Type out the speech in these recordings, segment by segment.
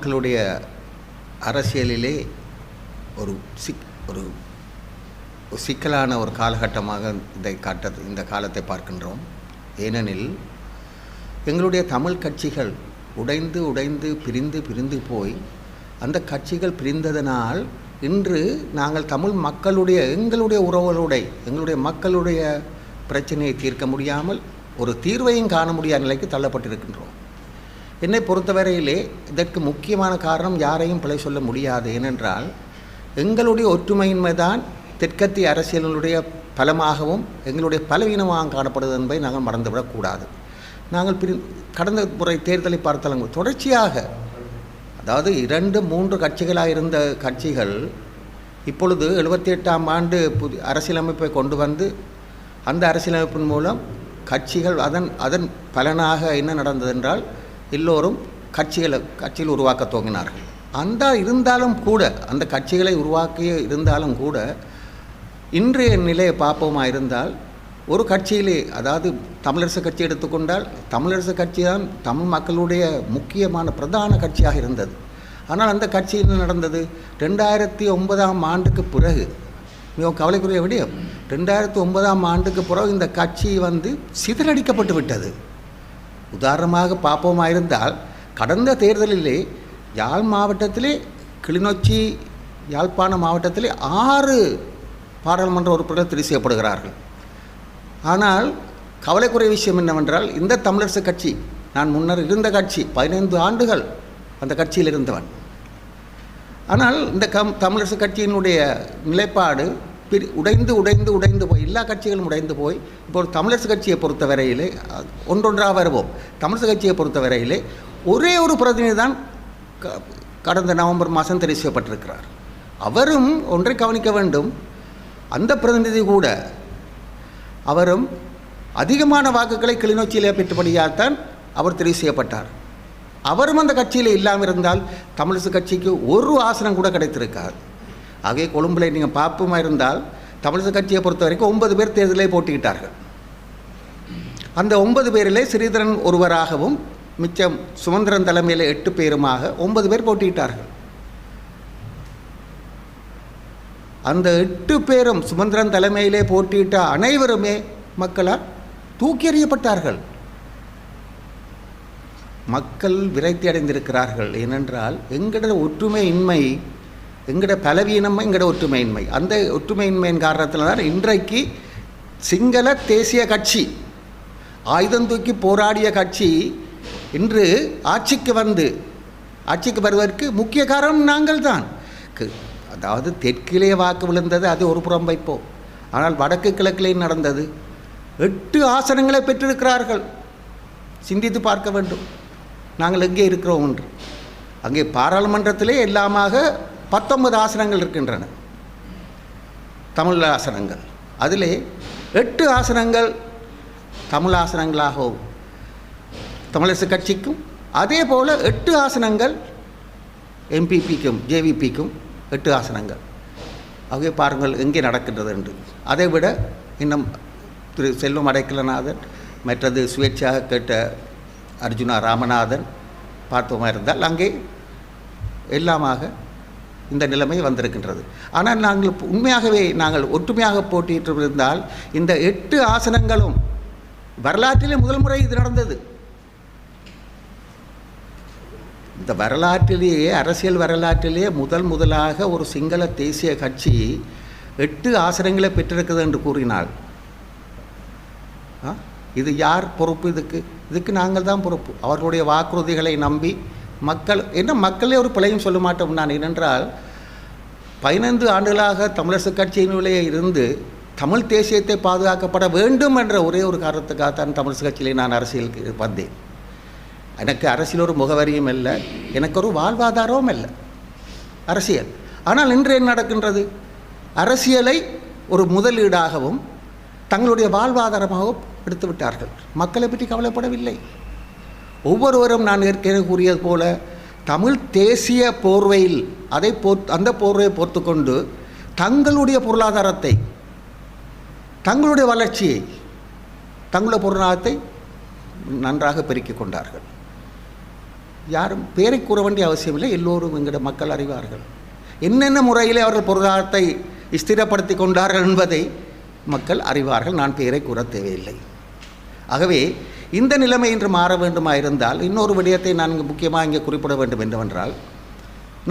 மக்களுடைய அரசியலிலே ஒரு சிக்கலான ஒரு காலகட்டமாக இந்த காலத்தை பார்க்கின்றோம். ஏனெனில் எங்களுடைய தமிழ் கட்சிகள் உடைந்து பிரிந்து போய் அந்த கட்சிகள் பிரிந்ததனால் இன்று நாங்கள் தமிழ் மக்களுடைய எங்களுடைய மக்களுடைய பிரச்சனையை தீர்க்க முடியாமல் ஒரு தீர்வையும் காண முடியாத நிலைக்கு தள்ளப்பட்டிருக்கின்றோம். என்னை பொறுத்தவரையிலே இதற்கு முக்கியமான காரணம் யாரையும் பிழை சொல்ல முடியாது. ஏனென்றால் எங்களுடைய ஒற்றுமையின்மை தான் தெற்கத்திய அரசியலுடைய பலமாகவும் எங்களுடைய பலவீனமாக காணப்படுவது என்பதை நாங்கள் மறந்துவிடக்கூடாது. நாங்கள் கடந்த முறை தேர்தலை பார்த்தாலும் தொடர்ச்சியாக, அதாவது 2-3 கட்சிகளாக இருந்த கட்சிகள் இப்பொழுது 78ஆம் ஆண்டு அரசியலமைப்பை கொண்டு வந்து அந்த அரசியலமைப்பின் மூலம் கட்சிகள் அதன் பலனாக என்ன நடந்தது என்றால் எல்லோரும் கட்சிகள் உருவாக்க துவங்கினார்கள். அந்த கட்சிகளை உருவாக்கி இருந்தாலும் கூட இன்றைய நிலையை பார்ப்போமா இருந்தால் ஒரு கட்சியிலே, அதாவது தமிழரசு கட்சி எடுத்துக்கொண்டால் தமிழரசு கட்சி தான் தமிழ் மக்களுடைய முக்கியமான பிரதான கட்சியாக இருந்தது. ஆனால் அந்த கட்சி என்ன நடந்தது? 2009ஆம் ஆண்டுக்கு பிறகு மிகவும் கவலைக்குரிய விடயம், 2009ஆம் ஆண்டுக்கு பிறகு இந்த கட்சி சிதறடிக்கப்பட்டு விட்டது. உதாரணமாக பார்ப்போமா இருந்தால் கடந்த தேர்தலிலே யாழ் மாவட்டத்திலே, கிளிநொச்சி, யாழ்ப்பாண மாவட்டத்திலே 6 பாராளுமன்ற உறுப்பினர்கள் தெரிவு செய்யப்படுகிறார்கள். ஆனால் கவலைக்குரிய விஷயம் என்னவென்றால் இந்த தமிழரசு கட்சி, நான் முன்னர் இருந்த கட்சி, 15 ஆண்டுகள் அந்த கட்சியில் இருந்தவன். ஆனால் இந்த தமிழரசு கட்சியினுடைய நிலைப்பாடு உடைந்து போய், எல்லா கட்சிகளும் உடைந்து போய், இப்போ தமிழரசு கட்சியை பொறுத்தவரையிலே ஒன்றொன்றாக வருவோம். தமிழரசு கட்சியை பொறுத்தவரையிலே ஒரே ஒரு பிரதிநிதி தான் கடந்த நவம்பர் மாதம் தெரிவு செய்யப்பட்டிருக்கிறார். அவரும் ஒன்றை கவனிக்க வேண்டும், அந்த பிரதிநிதி கூட அவரும் அதிகமான வாக்குகளை கிளிநொச்சியிலே பெற்றபடியால்தான் அவர் தெரிவு செய்யப்பட்டார். அவரும் அந்த கட்சியில் இல்லாமல் இருந்தால் தமிழரசு கட்சிக்கு ஒரு ஆசனம் கூட கிடைத்திருக்காது. ஆகவே கொழும்பில் நீங்கள் பார்ப்போமா இருந்தால் தமிழரசு கட்சியை பொறுத்த வரைக்கும் 9 பேர் தேர்தலை போட்டியிட்டார்கள். அந்த 9 பேரிலே ஸ்ரீதரன் ஒருவராகவும் மிச்சம் சுமந்திரன் தலைமையில் 8 பேருமாக 9 பேர் போட்டியிட்டார்கள். அந்த 8 பேரும் சுமந்திரன் தலைமையிலே போட்டியிட்ட அனைவருமே மக்களால் தூக்கி எறியப்பட்டார்கள். மக்கள் விரக்தி அடைந்திருக்கிறார்கள். ஏனென்றால் எங்களோட ஒற்றுமையின்மை, எங்களோட பலவீனம், எங்களோட ஒற்றுமையின்மை, அந்த ஒற்றுமையின்மையின் காரணத்தில் தான் இன்றைக்கு சிங்கள தேசிய கட்சி, ஆயுதம் தூக்கி போராடிய கட்சி இன்று ஆட்சிக்கு வருவதற்கு முக்கிய காரணம் நாங்கள் தான். அதாவது தெற்கிலே வாக்கு விழுந்தது, அது ஒரு புறம் வைப்போம். ஆனால் வடக்கு கிழக்கிலே நடந்தது, 8 ஆசனங்களை பெற்றிருக்கிறார்கள். சிந்தித்து பார்க்க வேண்டும் நாங்கள் எங்கே இருக்கிறோம் என்று. அங்கே பாராளுமன்றத்திலே எல்லாமாக 19 ஆசனங்கள் இருக்கின்றன, தமிழ் ஆசனங்கள். அதிலே 8 ஆசனங்கள் தமிழ் ஆசனங்களாகவும் தமிழரசு கட்சிக்கும், அதே போல் 8 ஆசனங்கள் எம்பிபிக்கும் ஜேவிபிக்கும் 8 ஆசனங்கள். ஆகவே பாருங்கள் எங்கே நடக்கின்றது என்று. அதை விட இன்னும் திரு செல்வம் அடைக்கலநாதன், மற்றது சுயேட்சாக கேட்ட அர்ஜுனா ராமநாதன் பார்த்தோமா இருந்தால் அங்கே எல்லாமாக இந்த நிலைமை வந்திருக்கின்றது. ஆனால் நாங்கள் ஒற்றுமையாக போட்டியிட்டு இருந்தால் இந்த 8 ஆசனங்களும் வரலாற்றிலே முதல் முறை இது நடந்தது. இந்த வரலாற்றிலேயே, அரசியல் வரலாற்றிலேயே முதலாக ஒரு சிங்கள தேசிய கட்சி 8 ஆசனங்களை பெற்றிருக்கிறது என்று கூறினால் இது யார் பொறுப்பு? இதுக்கு நாங்கள் தான் பொறுப்பு. அவர்களுடைய வாக்குறுதிகளை நம்பி மக்களே ஒரு பிழையும் சொல்ல மாட்டோம் நான். ஏனென்றால் 15 ஆண்டுகளாக தமிழரசு கட்சியினுள்ளே இருந்து தமிழ் தேசியத்தை பாதுகாக்கப்பட வேண்டும் என்ற ஒரே ஒரு காரணத்துக்காகத்தான் தமிழரசு கட்சியிலே நான் அரசியலுக்கு வந்தேன். எனக்கு அரசியல் ஒரு முகவரியும் இல்லை, எனக்கு ஒரு வாழ்வாதாரமும் இல்லை அரசியல். ஆனால் இன்று என்ன நடக்கின்றது? அரசியலை ஒரு முதலீடாகவும் தங்களுடைய வாழ்வாதாரமாகவும் எடுத்து விட்டார்கள். மக்களை பற்றி கவலைப்படவில்லை. ஒவ்வொருவரும் நான் ஏற்கனவே கூறியது போல தமிழ் தேசிய போர்வையில் அந்த போர்வையை பொறுத்து கொண்டு தங்களுடைய பொருளாதாரத்தை, தங்களுடைய வளர்ச்சியை, தங்களுடைய பொருளாதாரத்தை நன்றாக பெருக்கிக் கொண்டார்கள். யாரும் பேரை கூற வேண்டிய அவசியமில்லை, எல்லோரும் எங்களோட மக்கள் அறிவார்கள். என்னென்ன முறையிலே அவர்கள் பொருளாதாரத்தை ஸ்திரப்படுத்தி கொண்டார்கள் என்பதை மக்கள் அறிவார்கள். நான் பேரை கூற தேவையில்லை. ஆகவே இந்த நிலைமை இன்று மாற வேண்டுமாயிருந்தால் இன்னொரு விடயத்தை நான் முக்கியமாக இங்கே குறிப்பிட வேண்டும் என்னவென்றால்,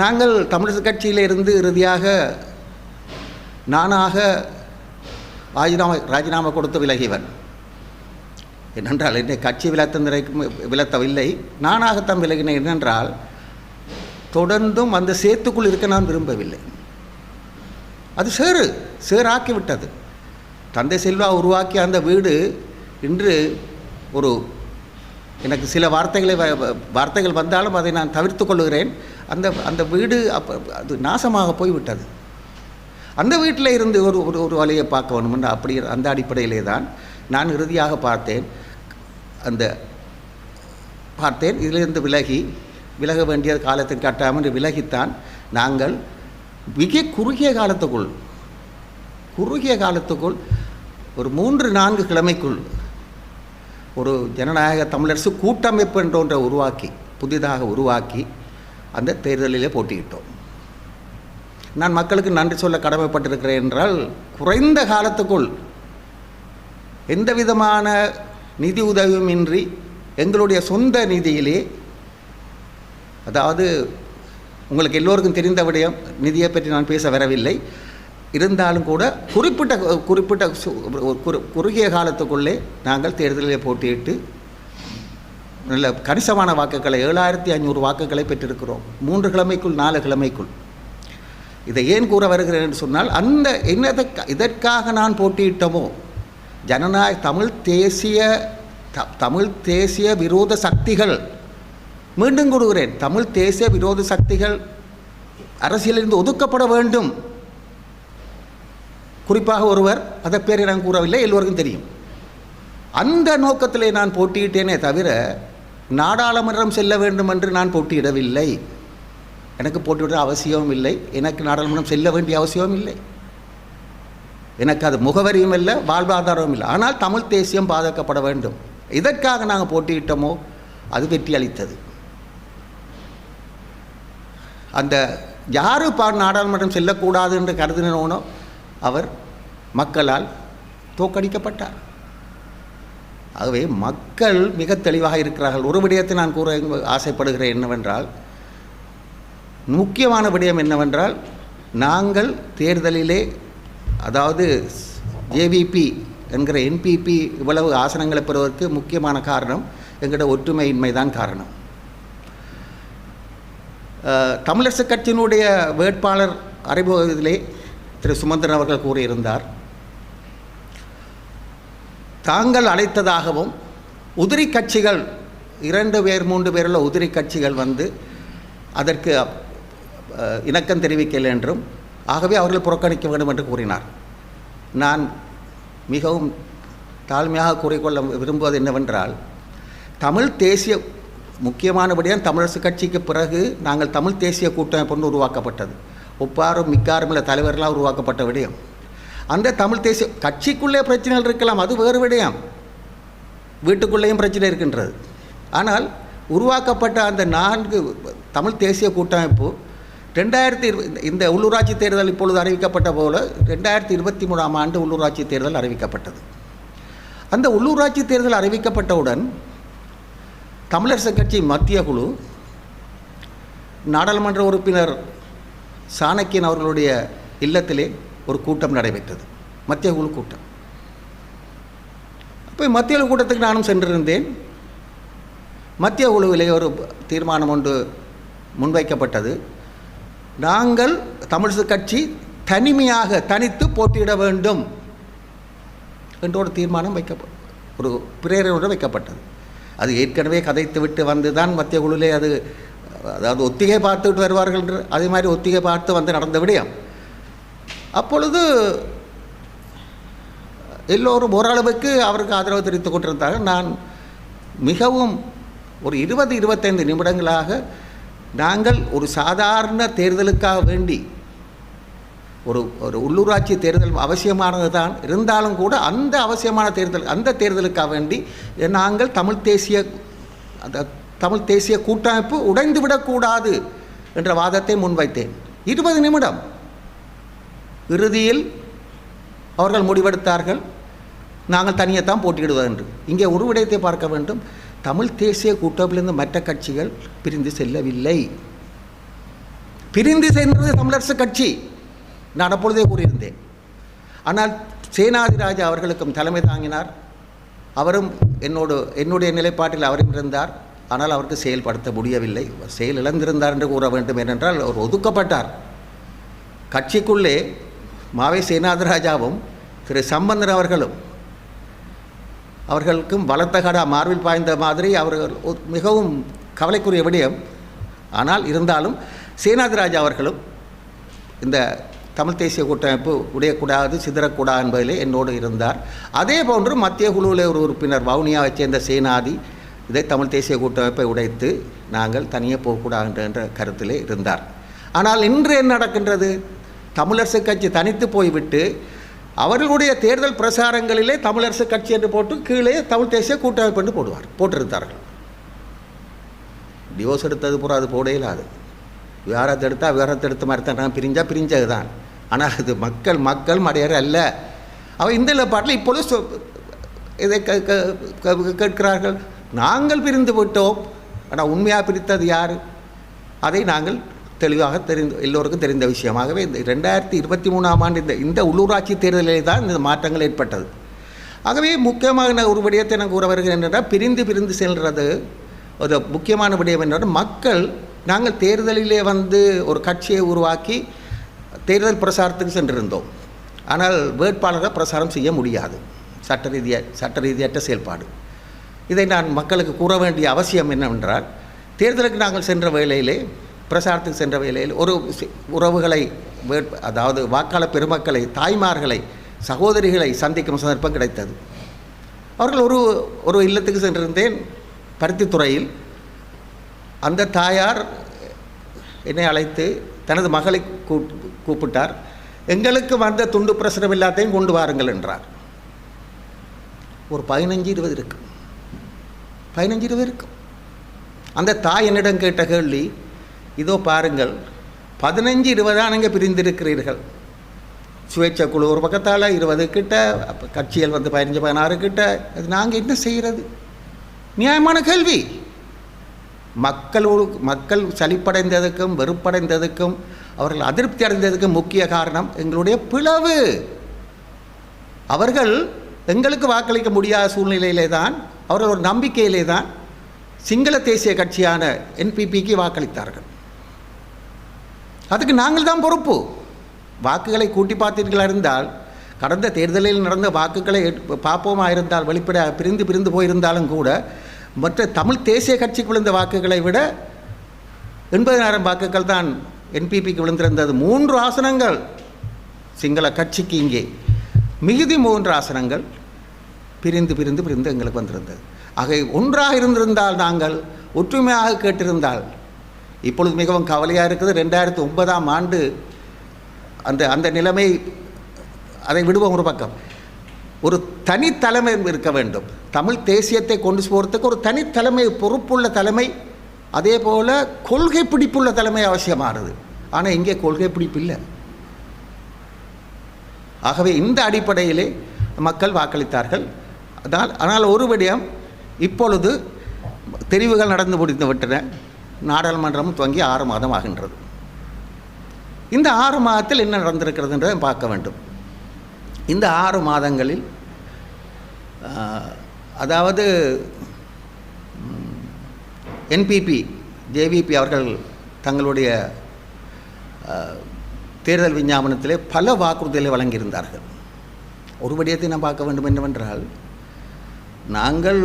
நாங்கள் தமிழரசு கட்சியிலிருந்து இறுதியாக நானாக ராஜினாமா கொடுத்து விலகியவன். என்னென்றால் என்னை கட்சி விலத்தவில்லை, நானாகத்தான் விலகினேன். என்னென்றால் தொடர்ந்தும் அந்த சேத்துக்குள் இருக்க நான் விரும்பவில்லை. அது சேராக்கிவிட்டது. தந்தை செல்வா உருவாக்கிய அந்த வீடு இன்று ஒரு எனக்கு சில வார்த்தைகள் வந்தாலும் அதை நான் தவிர்த்து கொள்கிறேன். அந்த வீடு அது நாசமாக போய்விட்டது. அந்த வீட்டில் இருந்து ஒரு வழியை பார்க்க வேணுமென்று அப்படி அந்த அடிப்படையிலே தான் நான் இறுதியாக பார்த்தேன். இதிலிருந்து விலக வேண்டிய காலத்தின் கட்டாமல் விலகித்தான் நாங்கள் மிக குறுகிய காலத்துக்குள் ஒரு 3-4 கிழமைக்குள் ஒரு ஜனநாயக தமிழரசு கூட்டமைப்பு என்ற ஒன்றை புதிதாக உருவாக்கி அந்த தேர்தலிலே போட்டியிட்டோம். நான் மக்களுக்கு நன்றி சொல்ல கடமைப்பட்டிருக்கிறேன் என்றால், குறைந்த காலத்துக்குள் எந்த விதமான நிதி உதவியுமின்றி எங்களுடைய சொந்த நிதியிலே, அதாவது உங்களுக்கு எல்லோருக்கும் தெரிந்த விடயம், நிதியை பற்றி நான் பேச வரவில்லை, இருந்தாலும் கூட குறிப்பிட்ட குறுகிய காலத்துக்குள்ளே நாங்கள் தேர்தலிலே போட்டியிட்டு நல்ல கணிசமான வாக்குகளை 7500 வாக்குகளை பெற்றிருக்கிறோம் 3 கிழமைக்குள் 4 கிழமைக்குள். இதை ஏன் கூற வருகிறேன் என்று சொன்னால், இதற்காக நான் போட்டியிட்டமோ ஜனநாயக தமிழ் தேசிய விரோத சக்திகள், மீண்டும் கூறுகிறேன், தமிழ் தேசிய விரோத சக்திகள் அரசியலிருந்து ஒதுக்கப்பட வேண்டும். குறிப்பாக ஒருவர், அதை பேரை நான் கூறவில்லை, எல்லோருக்கும் தெரியும். அந்த நோக்கத்திலே நான் போட்டியிட்டேனே தவிர நாடாளுமன்றம் செல்ல வேண்டும் என்று நான் போட்டியிடவில்லை. எனக்கு போட்டியிட அவசியமும் இல்லை, எனக்கு நாடாளுமன்றம் செல்ல வேண்டிய அவசியமும் இல்லை, எனக்கு அது முகவரியும் இல்லை, வாழ்வாதாரமும் இல்லை. ஆனால் தமிழ் தேசியம் பாதுகாக்கப்பட வேண்டும். இதற்காக நாங்கள் போட்டியிட்டோமோ அது வெற்றி அளித்தது. அந்த யாரு நாடாளுமன்றம் செல்லக்கூடாது என்று கருதினோனோ அவர் மக்களால் தோற்கடிக்கப்பட்டார். ஆகவே மக்கள் மிக தெளிவாக இருக்கிறார்கள். ஒரு விடயத்தை நான் கூற ஆசைப்படுகிறேன் என்னவென்றால், முக்கியமான விடயம் என்னவென்றால், நாங்கள் தேர்தலிலே, அதாவது ஜேவிபி என்கிற என்பிபி இவ்வளவு ஆசனங்களை பெறுவதற்கு முக்கியமான காரணம் எங்களோட ஒற்றுமையின்மை தான் காரணம். தமிழரசு கட்சியினுடைய வேட்பாளர் அறிமுகத்திலே திரு சுமந்திரன் அவர்கள் கூறியிருந்தார், தாங்கள் அழைத்ததாகவும் உதிரி கட்சிகள் 2 பேர் 3 பேருள்ள உதிரி கட்சிகள் வந்து அதற்கு இணக்கம் தெரிவிக்கலை என்றும், ஆகவே அவர்கள் புறக்கணிக்க வேண்டும் என்று கூறினார். நான் மிகவும் தாழ்மையாக கூறிக்கொள்ள விரும்புவது என்னவென்றால், தமிழ் தேசிய முக்கியமானபடியாக தமிழரசு கட்சிக்கு பிறகு நாங்கள் தமிழ் தேசிய கூட்டமைப்பு உருவாக்கப்பட்டது. ஒப்பாரும் மிக்காரும் தலைவர்களாக உருவாக்கப்பட்ட விடயம். அந்த தமிழ் தேசிய கட்சிக்குள்ளே பிரச்சனைகள் இருக்கலாம், அது வேறு விடயம். வீட்டுக்குள்ளேயும் பிரச்சனை இருக்கின்றது. ஆனால் உருவாக்கப்பட்ட அந்த 4 தமிழ் தேசிய கூட்டமைப்பு 2020 இந்த உள்ளூராட்சி தேர்தல் இப்பொழுது அறிவிக்கப்பட்ட போல 2023ஆம் ஆண்டு உள்ளூராட்சி தேர்தல் அறிவிக்கப்பட்டது. அந்த உள்ளூராட்சி தேர்தல் அறிவிக்கப்பட்டவுடன் தமிழரசு கட்சி மத்திய குழு நாடாளுமன்ற உறுப்பினர் சாணக்கியன் அவர்களுடைய இல்லத்திலே ஒரு கூட்டம் நடைபெற்றது, மத்திய குழு கூட்டம். அப்போ மத்திய குழு கூட்டத்துக்கு நானும் சென்றிருந்தேன். மத்திய குழுவிலே ஒரு தீர்மானம் ஒன்று முன்வைக்கப்பட்டது. நாங்கள் தமிழரசு கட்சி தனித்து போட்டியிட வேண்டும் என்ற ஒரு தீர்மானம் ஒரு பிரேரணை வைக்கப்பட்டது. அது ஏற்கனவே கதைத்து விட்டு வந்து தான் மத்திய குழுவிலே அதாவது ஒத்திகை பார்த்துவிட்டு வருவார்கள் என்று, அதே மாதிரி ஒத்திகை பார்த்து வந்து நடந்த விடயம். அப்பொழுது எல்லோரும் ஓரளவுக்கு அவருக்கு ஆதரவு தெரிவித்துக் கொண்டிருந்தார்கள். நான் மிகவும் ஒரு 20-25 நிமிடங்களாக நாங்கள் ஒரு சாதாரண தேர்தலுக்காக வேண்டி ஒரு உள்ளூராட்சி தேர்தல் அவசியமானது தான், இருந்தாலும் கூட அந்த அவசியமான தேர்தலுக்காக வேண்டி நாங்கள் தமிழ் தேசிய கூட்டமைப்பு உடைந்துவிடக்கூடாது என்ற வாதத்தை முன்வைத்தேன். 20 நிமிடம். இறுதியில் அவர்கள் முடிவெடுத்தார்கள், நாங்கள் தனியைத்தான் போட்டியிடுவது என்று. இங்கே ஒரு விடயத்தை பார்க்க வேண்டும். தமிழ் தேசிய கூட்டமைப்பிலிருந்து மற்ற கட்சிகள் பிரிந்து செல்லவில்லை. பிரிந்து சென்றது தமிழரசு கட்சி. நான் அப்பொழுதே கூறியிருந்தேன். ஆனால் சேனாதிராஜா அவர்களுக்கும் தலைமை தாங்கினார். அவரும் என்னுடைய நிலைப்பாட்டில் அவரும் இருந்தார். ஆனால் அவருக்கு செயல்படுத்த முடியவில்லை. செயல் இழந்திருந்தார் என்று கூற வேண்டும். ஏனென்றால் அவர் ஒதுக்கப்பட்டார். கட்சிக்குள்ளே மாவை சேனாதிராஜாவும் திரு சம்பந்தன் அவர்களுக்கும் பலத்த கடா மார்பில் பாய்ந்த மாதிரி அவர்கள் மிகவும் கவலைக்குரிய விடயம். ஆனால் இருந்தாலும் சேனாதிராஜா அவர்களும் இந்த தமிழ் தேசிய கூட்டமைப்பு உடையக்கூடாது, சிதறக்கூடாது என்பதிலே என்னோடு இருந்தார். அதே போன்று மத்திய குழுவில் ஒரு உறுப்பினர் வவுனியாவை சேர்ந்த சேனாதி இதை தமிழ் தேசிய கூட்டமைப்பை உடைத்து நாங்கள் தனியே போகக்கூடாது என்ற கருத்திலே இருந்தார். ஆனால் இன்று என்ன நடக்கின்றது? தமிழரசு கட்சி தனித்து போய்விட்டு அவர்களுடைய தேர்தல் பிரசாரங்களிலே தமிழரசு கட்சி என்று போட்டு கீழே தமிழ் தேசிய கூட்டமைப்பு என்று போட்டிருந்தார்கள். டிவோர்ஸ் எடுத்தது பூரா அது போட இல்லாது. விவகாரத்தை எடுத்தால் விவகாரத்தை எடுத்த மாதிரி தான், பிரிஞ்சால் பிரிஞ்சது தான். ஆனால் அது மக்கள் மடையர் அல்ல. அவள் இந்த நிலப்பாட்டில் இப்பொழுது இதை கேட்கிறார்கள். நாங்கள் பிரிந்து விட்டோம், ஆனால் உண்மையாக பிரித்தது யார்? அதை நாங்கள் தெளிவாக எல்லோருக்கும் தெரிந்த விஷயமாகவே இந்த 2023ஆம் ஆண்டு இந்த உள்ளூராட்சி தேர்தலிலே தான் இந்த மாற்றங்கள் ஏற்பட்டது. ஆகவே முக்கியமான ஒரு விடயத்தை நான் கூற வருகிறேன் என்றால், பிரிந்து செல்வது ஒரு முக்கியமான விடயம் என்றால், மக்கள் நாங்கள் தேர்தலிலே ஒரு கட்சியை உருவாக்கி தேர்தல் பிரசாரத்துக்கு சென்றிருந்தோம். ஆனால் வேட்பாளரை பிரசாரம் செய்ய முடியாது. சட்ட ரீதியற்ற செயல்பாடு. இதை நான் மக்களுக்கு கூற வேண்டிய அவசியம் என்னவென்றால், தேர்தலுக்கு நாங்கள் சென்ற வேளையிலே, பிரசாரத்துக்கு சென்ற வேளையில் ஒரு உறவுகளை, அதாவது வாக்காளர் பெருமக்களை, தாய்மார்களை, சகோதரிகளை சந்திக்கும் சந்தர்ப்பம் கிடைத்தது. அவர்கள் ஒரு இல்லத்துக்கு சென்றிருந்தேன், பருத்தித்துறையில். அந்த தாயார் என்னை அழைத்து தனது மகளை கூப்பிட்டார். எங்களுக்கு வந்த துண்டு பிரசுரம் எல்லாத்தையும் கொண்டு வாருங்கள் என்றார். ஒரு 15-20 இருக்கு. 15-20 இருக்கும். அந்த தாய் என்னிடம் கேட்ட கேள்வி, இதோ பாருங்கள், 15-20 தான் நீங்கள் பிரிந்திருக்கிறீர்கள். சுயேட்சை குழு ஒரு பக்கத்தால் 20 கிட்ட, கட்சிகள் 15-16 கிட்ட. அது நாங்கள் என்ன செய்கிறது? நியாயமான கேள்வி. மக்கள் சலிப்படைந்ததுக்கும் வெறுப்படைந்ததுக்கும் அவர்கள் அதிருப்தி அடைந்ததுக்கும் முக்கிய காரணம் எங்களுடைய பிளவு. அவர்கள் எங்களுக்கு வாக்களிக்க முடியாத சூழ்நிலையிலே தான், அவர்கள் ஒரு நம்பிக்கையிலே தான் சிங்கள தேசிய கட்சியான என்பிபிக்கு வாக்களித்தார்கள். அதுக்கு நாங்கள் தான் பொறுப்பு. வாக்குகளை கூட்டி பார்த்தீர்களா இருந்தால், கடந்த தேர்தலில் நடந்த வாக்குகளை பார்ப்போமா இருந்தால், வெளிப்பட பிரிந்து போயிருந்தாலும் கூட மற்ற தமிழ் தேசிய கட்சிக்கு விழுந்த வாக்குகளை விட 80,000 வாக்குகள் தான் என்பிபிக்கு விழுந்திருந்தது. 3 ஆசனங்கள் சிங்கள கட்சிக்கு இங்கே, மிகுதி 3 ஆசனங்கள் பிரிந்து எங்களுக்கு வந்திருந்தது. ஆக ஒன்றாக இருந்திருந்தால், நாங்கள் ஒற்றுமையாக கேட்டிருந்தால், இப்பொழுது மிகவும் கவலையாக இருக்குது. 2009ஆம் ஆண்டு அந்த நிலைமை, அதை விடுவோம் ஒரு பக்கம். ஒரு தனித்தலைமை இருக்க வேண்டும். தமிழ் தேசியத்தை கொண்டு போகிறதுக்கு ஒரு தனித்தலைமை, பொறுப்புள்ள தலைமை, அதே போல் கொள்கை பிடிப்புள்ள தலைமை அவசியமானது. ஆனால் இங்கே கொள்கை பிடிப்பு இல்லை. ஆகவே இந்த அடிப்படையிலே மக்கள் வாக்களித்தார்கள். ஆனால் ஒரு விடயம், இப்பொழுது தெரிவுகள் நடந்து முடிந்து விட்டன. நாடாளுமன்றமும் துவங்கி 6 மாதம் ஆகின்றது. இந்த 6 மாதத்தில் என்ன நடந்திருக்கிறது என்றதை பார்க்க வேண்டும். இந்த 6 மாதங்களில், அதாவது என்பிபி, ஜேவிபி அவர்கள் தங்களுடைய தேர்தல் விஞ்ஞாபனத்திலே பல வாக்குறுதிகளை வழங்கியிருந்தார்கள். ஒரு விடயத்தை நாம் பார்க்க வேண்டும் என்னவென்றால், நாங்கள்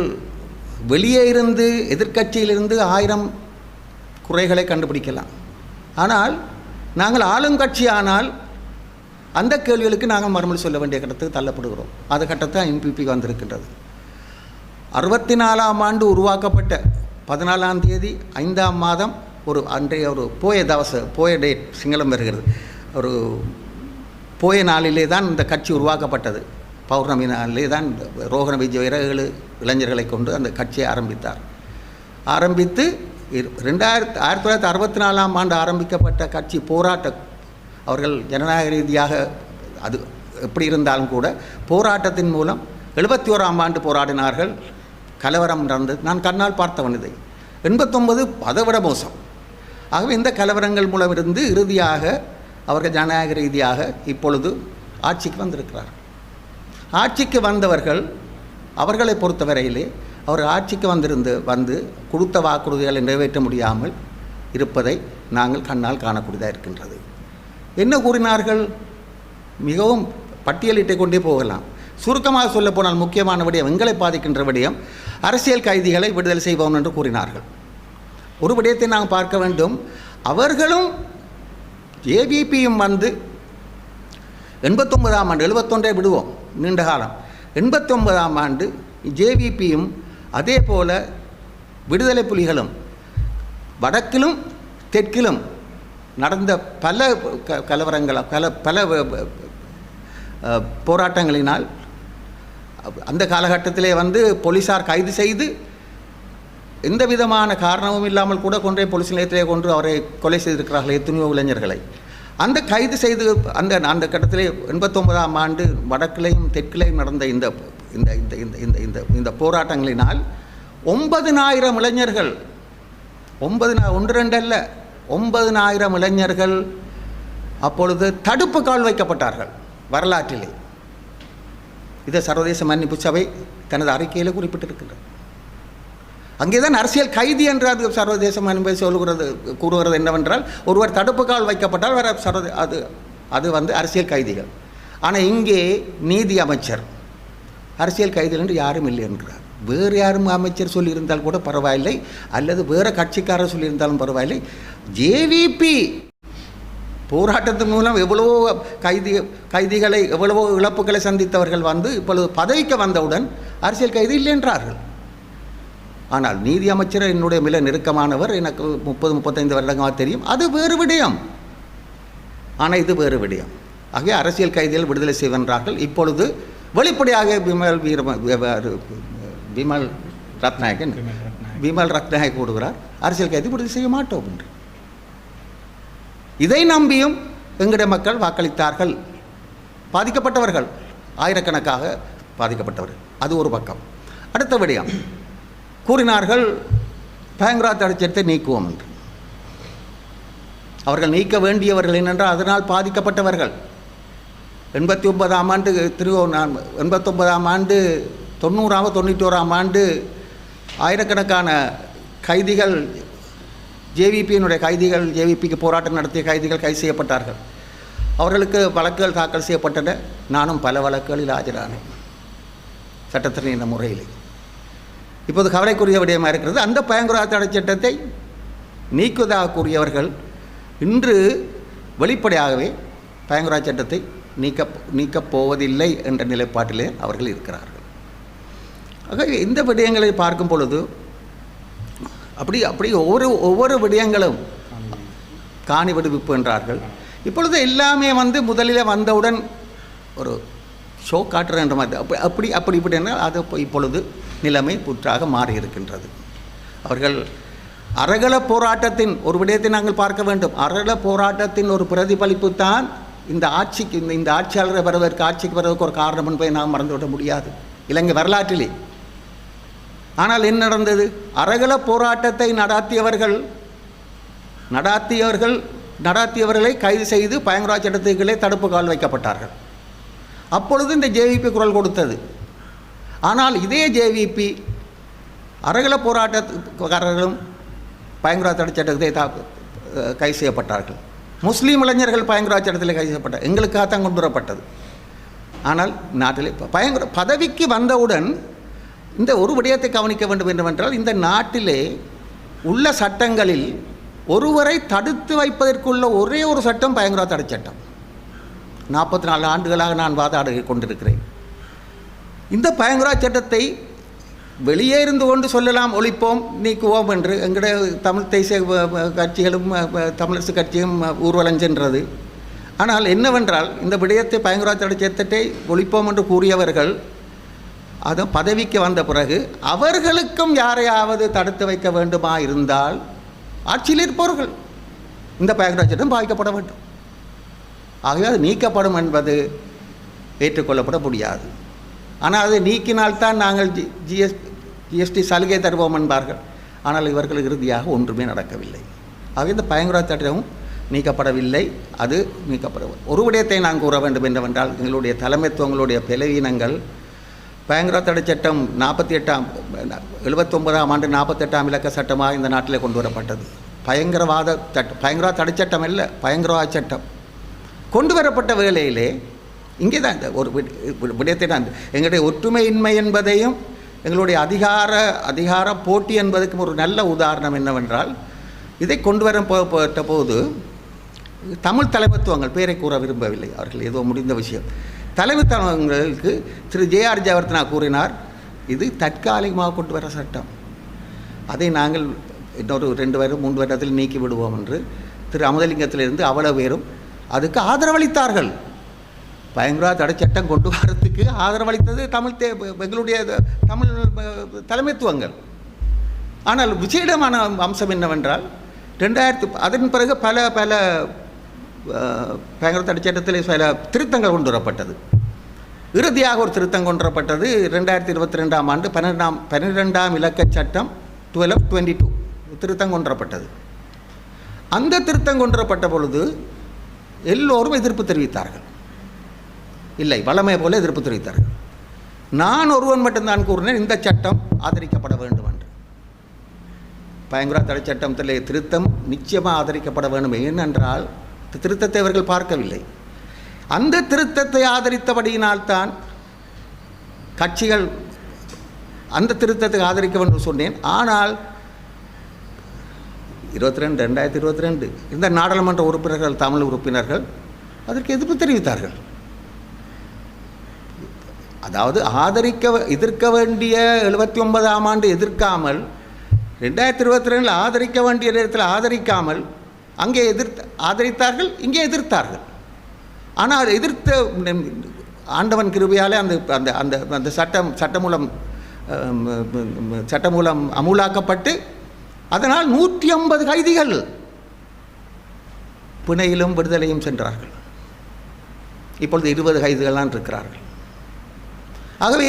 வெளியே இருந்து எதிர்க்கட்சியிலிருந்து 1000 குறைகளை கண்டுபிடிக்கலாம். ஆனால் நாங்கள் ஆளுங்கட்சி ஆனால் அந்த கேள்விகளுக்கு நாங்கள் மறுமொழி சொல்ல வேண்டிய கட்டத்துக்கு தள்ளப்படுகிறோம். அது கட்டத்தை என்பிபிக்கு வந்திருக்கின்றது. 64ஆம் ஆண்டு உருவாக்கப்பட்ட 14ஆம் தேதி 5ஆம் மாதம் அன்றைய போய டேட் சிங்களம் வருகிறது. ஒரு போய நாளிலே தான் இந்த கட்சி உருவாக்கப்பட்டது. பௌர்ணமி நாளிலே தான் ரோகண விஜயவீர 7 இளைஞர்களை கொண்டு அந்த கட்சியை ஆரம்பித்தார். ஆரம்பித்து 1964ஆம் ஆண்டு ஆரம்பிக்கப்பட்ட கட்சி போராட்டம், அவர்கள் ஜனநாயக ரீதியாக அது எப்படி இருந்தாலும் கூட போராட்டத்தின் மூலம் 71ஆம் ஆண்டு போராடினார்கள். கலவரம் நடந்தது, நான் கண்ணால் பார்த்தவன். இதை 89 அதை விட மோசம். ஆகவே இந்த கலவரங்கள் மூலம் இருந்து இறுதியாக அவர்கள் ஜனநாயக ரீதியாக இப்பொழுது ஆட்சிக்கு வந்திருக்கிறார்கள். ஆட்சிக்கு வந்தவர்கள் அவர்களை பொறுத்தவரையிலே அவர்கள் ஆட்சிக்கு வந்து கொடுத்த வாக்குறுதிகளை நிறைவேற்ற முடியாமல் இருப்பதை நாங்கள் கண்ணால் காணக்கூடியதாக இருக்கின்றது. என்ன கூறினார்கள்? மிகவும் பட்டியலிட்டை கொண்டே போகலாம். சுருக்கமாக சொல்ல போனால் முக்கியமான விடயம், எங்களை பாதிக்கின்ற விடயம், அரசியல் கைதிகளை விடுதலை செய்வோம் என்று கூறினார்கள். ஒரு விடயத்தை நாங்கள் பார்க்க வேண்டும். அவர்களும் ஜேவிபியும் வந்து 89ஆம் ஆண்டு, 71 விடுவோம் நீண்ட காலம், 89ஆம் ஆண்டு ஜேவிபியும் அதே போல் விடுதலை புலிகளும் வடக்கிலும் தெற்கிலும் நடந்த பல கலவரங்கள் பல போராட்டங்களினால் அந்த காலகட்டத்திலே வந்து போலீஸார் கைது செய்து எந்த விதமான காரணமும் இல்லாமல் கூட கொன்றே போலீஸ் நிலையத்திலே கொன்று அவரை கொலை செய்திருக்கிறார்கள் எத்தனையோ இளைஞர்களை. அந்த கைது செய்து அந்த கட்டத்திலே 89ஆம் ஆண்டு வடக்கிலையும் தெற்கிலையும் நடந்த இந்த இந்த இந்த இந்த இந்த இந்த போராட்டங்களினால் 9000 இளைஞர்கள், 1-2 அல்ல 9000 இளைஞர்கள் அப்பொழுது தடுப்பு கால் வைக்கப்பட்டார்கள் வரலாற்றிலே. இதை சர்வதேச மன்னிப்பு சபை தனது அறிக்கையில் குறிப்பிட்டிருக்கின்றது. அங்கேதான் அரசியல் கைதி என்று அது சர்வதேச மன்னிப்பு கூறுகிறது என்னவென்றால், ஒருவர் தடுப்பு கால் வைக்கப்பட்டால் வேற அது வந்து அரசியல் கைதிகள். ஆனால் இங்கே நீதி அமைச்சர் அரசியல் கைதிகள் என்று யாரும் இல்லை என்கிறார். வேறு யாரும் அமைச்சர் சொல்லியிருந்தால் கூட பரவாயில்லை, அல்லது வேறு கட்சிக்காரர் சொல்லியிருந்தாலும் பரவாயில்லை. ஜேவிபி போராட்டத்தின் மூலம் எவ்வளவோ கைதிகளை எவ்வளவோ இழப்புகளை சந்தித்தவர்கள் வந்து இப்பொழுது பதவிக்கு வந்தவுடன் அரசியல் கைதி இல்லை என்றார்கள். ஆனால் நீதி அமைச்சர் என்னுடைய மிக நெருக்கமானவர், எனக்கு 30-35 வருடங்களாக தெரியும். அது வேறு விடயம். ஆனால் இது வேறு விடயம். ஆகவே அரசியல் கைதிகள் விடுதலை செய்வென்றார்கள். இப்பொழுது வெளிப்படையாக விமல் ரத்நாயக் கூறுகிறார், அரசியல் கைதி விடுதலை செய்ய மாட்டோம் என்று. இதை நம்பியும் எங்களுடைய மக்கள் வாக்களித்தார்கள். பாதிக்கப்பட்டவர்கள் ஆயிரக்கணக்காக பாதிக்கப்பட்டவர்கள். அது ஒரு பக்கம். அடுத்த விடயம் கூறினார்கள், பயங்கரவாத தடை சட்டத்தை நீக்குவோம் என்று. அவர்கள் நீக்க வேண்டியவர்கள் என்னென்றால் அதனால் பாதிக்கப்பட்டவர்கள். 89ஆம் ஆண்டு 89ஆம் ஆண்டு 91ஆம் ஆண்டு ஆயிரக்கணக்கான கைதிகள், ஜேவிபியினுடைய கைதிகள், ஜேவிபிக்கு போராட்டம் நடத்திய கைதிகள் கைது செய்யப்பட்டார்கள். அவர்களுக்கு வழக்குகள் தாக்கல் செய்யப்பட்டன. நானும் பல வழக்குகளில் ஆஜரானேன் சட்டத்தின் முறையில். இப்போது கவலைக்குரிய விடயமாக இருக்கிறது, அந்த பயங்கரவாத தடை சட்டத்தை நீக்குவதாக கூறியவர்கள் இன்று வெளிப்படையாகவே பயங்கரவாத சட்டத்தை நீக்கப் போவதில்லை என்ற நிலைப்பாட்டிலே அவர்கள் இருக்கிறார்கள். ஆக இந்த விடயங்களை பார்க்கும் பொழுது அப்படி ஒவ்வொரு விடயங்களும் காணி விடுவிப்பு என்றார்கள். இப்பொழுது எல்லாமே வந்து முதலில் வந்தவுடன் ஒரு ஷோ காட்டுற என்ற மாதிரி இப்படின்னா அது இப்பொழுது நிலைமை புற்றாக மாறி இருக்கின்றது. அவர்கள் அறகல போராட்டத்தின் ஒரு விடயத்தை நாங்கள் பார்க்க வேண்டும். அறகல போராட்டத்தின் ஒரு பிரதிபலிப்பு தான் இந்த ஆட்சிக்கு, இந்த ஆட்சியாளரை வருவதற்கு, ஆட்சிக்கு வருவதற்கு ஒரு காரணம் என்பதை நாம் மறந்துவிட முடியாது இலங்கை வரலாற்றிலே. ஆனால் என்ன நடந்தது? அறகல போராட்டத்தை நடாத்தியவர்களை கைது செய்து பயங்கரவாத சட்டத்துக்களே தடுப்பு கால் வைக்கப்பட்டார்கள். அப்பொழுது இந்த ஜேவிபி குரல் கொடுத்தது. ஆனால் இதே ஜேவிபி அறகல போராட்டக்காரர்களும் பயங்கரவாத தடை சட்டத்தை கைது செய்யப்பட்டார்கள். முஸ்லீம் இளைஞர்கள் பயங்கரவாத சட்டத்தில் கைது செய்யப்பட்டார். எங்களுக்காகத்தான் கொண்டு வரப்பட்டது. ஆனால் நாட்டிலே பதவிக்கு வந்தவுடன் இந்த ஒரு விடயத்தை கவனிக்க வேண்டும் என்னவென்றால், இந்த நாட்டிலே உள்ள சட்டங்களில் ஒருவரை தடுத்து வைப்பதற்குள்ள ஒரே ஒரு சட்டம் பயங்கரவாத தடை சட்டம். 44 ஆண்டுகளாக நான் வாதாடி கொண்டிருக்கிறேன். இந்த பயங்கரவாத சட்டத்தை வெளியே இருந்து கொண்டு சொல்லலாம், ஒழிப்போம், நீக்குவோம் என்று எங்களுடைய தமிழ் தேசிய கட்சிகளும் தமிழரசு கட்சியும் ஊர்வலம் சென்றது. ஆனால் என்னவென்றால், இந்த விடயத்தை பயங்கரவாத தடை சட்டத்தை ஒழிப்போம் என்று கூறியவர்கள் அது பதவிக்கு வந்த பிறகு அவர்களுக்கும் யாரையாவது தடுத்து வைக்க வேண்டுமா இருந்தால் ஆட்சியில் இருப்பவர்கள் இந்த பயங்கரவாத சட்டம் பாதிக்கப்பட வேண்டும். ஆகவே அது நீக்கப்படும் என்பது ஏற்றுக்கொள்ளப்பட முடியாது. ஆனால் அதை நீக்கினால்தான் நாங்கள் ஜிஎஸ்டி சலுகை தருவோம் என்பார்கள். ஆனால் இவர்கள் இறுதியாக ஒன்றுமே நடக்கவில்லை. ஆகவே இந்த பயங்கரவாத சட்டமும் நீக்கப்படவில்லை. அது நீக்கப்பட ஒரு விடயத்தை நான் கூற வேண்டும் என்னவென்றால், எங்களுடைய தலைமைத்துவங்களுடைய பலவீனங்கள் பயங்கரவாத தடை சட்டம் 79ஆம் ஆண்டு 48ஆம் இலக்க சட்டமாக இந்த நாட்டிலே கொண்டு வரப்பட்டது. பயங்கரவாத தடை சட்டம் அல்ல, பயங்கரவாத சட்டம் கொண்டு வரப்பட்ட வேளையிலே இங்கே தான் இந்த ஒரு விடயத்தை தான் எங்களுடைய ஒற்றுமையின்மை என்பதையும் எங்களுடைய அதிகார போட்டி என்பதற்கும் ஒரு நல்ல உதாரணம் என்னவென்றால், இதை கொண்டு வரப்பட்ட போது தமிழ் தலைமைத்துவங்கள் பேரை கூற விரும்பவில்லை, அவர்கள் ஏதோ முடிந்த விஷயம். தலைமைத்துவங்களுக்கு திரு ஜே.ஆர். ஜெயவர்தனா கூறினார், இது தற்காலிகமாக கொண்டு வர சட்டம், அதை நாங்கள் இன்னொரு 2 வருடம் 3 வருடத்தில் நீக்கி விடுவோம் என்று திரு அமுதலிங்கத்திலிருந்து அவ்வளவு பேரும் அதுக்கு ஆதரவளித்தார்கள். பயங்கரவாத தடை சட்டம் கொண்டு வரத்துக்கு ஆதரவளித்தது எங்களுடைய தமிழ் தலைமைத்துவங்கள். ஆனால் விசேடமான அம்சம் என்னவென்றால், அதன் பிறகு பல பயங்கரவாத தடை சட்டத்தில் சில திருத்தங்கள் கொண்டு வரப்பட்டது. இறுதியாக ஒரு திருத்தம் கொண்டு வரப்பட்டது 2022ஆம் ஆண்டு 12ஆம் இலக்க சட்டம் 1222 திருத்தம் கொண்டு வரப்பட்டது. அந்த திருத்தம் கொண்டு வரப்பட்ட பொழுது எல்லோரும் எதிர்ப்பு தெரிவித்தார்கள். இல்லை, வளமை போல எதிர்ப்பு தெரிவித்தார்கள். நான் ஒருவன் மட்டும்தான் கூறினேன், இந்த சட்டம் ஆதரிக்கப்பட வேண்டும் என்று. பயங்கரவாத தடை சட்டத்திலே திருத்தம் நிச்சயமாக ஆதரிக்கப்பட வேண்டும். ஏனென்றால் திருத்தத்தை அவர்கள் பார்க்கவில்லை. அந்த திருத்தத்தை ஆதரித்தபடியினால்தான் கட்சிகள் அந்த திருத்தத்தை ஆதரிக்க வேண்டும் சொன்னேன். ஆனால் 2022 இந்த நாடாளுமன்ற உறுப்பினர்கள், தமிழ் உறுப்பினர்கள் அதற்கு எதிர்ப்பு தெரிவித்தார்கள். அதாவது எதிர்க்க வேண்டிய 79ஆம் ஆண்டு எதிர்க்காமல் 2022 ஆதரிக்க வேண்டிய நேரத்தில் ஆதரிக்காமல் அங்கே ஆதரித்தார்கள், இங்கே எதிர்த்தார்கள். ஆனால் எதிர்த்த ஆண்டவன் கிருபையாலே அந்த அந்த அந்த சட்டமூலம் அமுலாக்கப்பட்டு அதனால் 150 கைதிகள் பிணையிலும் விடுதலையும் சென்றார்கள். இப்பொழுது 20 கைதிகள் தான் இருக்கிறார்கள். ஆகவே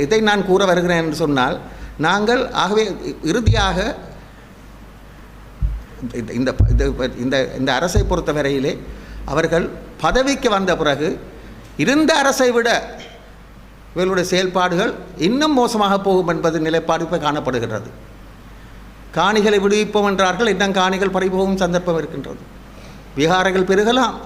இதை நான் கூற வருகிறேன் என்று சொன்னால், நாங்கள் ஆகவே இறுதியாக இந்த அரசை பொறுத்தவரையிலே அவர்கள் பதவிக்கு வந்த பிறகு இருந்த அரசை விட இவர்களுடைய செயல்பாடுகள் இன்னும் மோசமாக போகும் என்பது நிலைப்பாடு இப்போ காணப்படுகிறது. காணிகளை விடுவிப்போம் என்றார்கள், இன்னும் காணிகள் பறிபோகும் சந்தர்ப்பம் இருக்கின்றது. விகாரைகள் பெருகலாம்.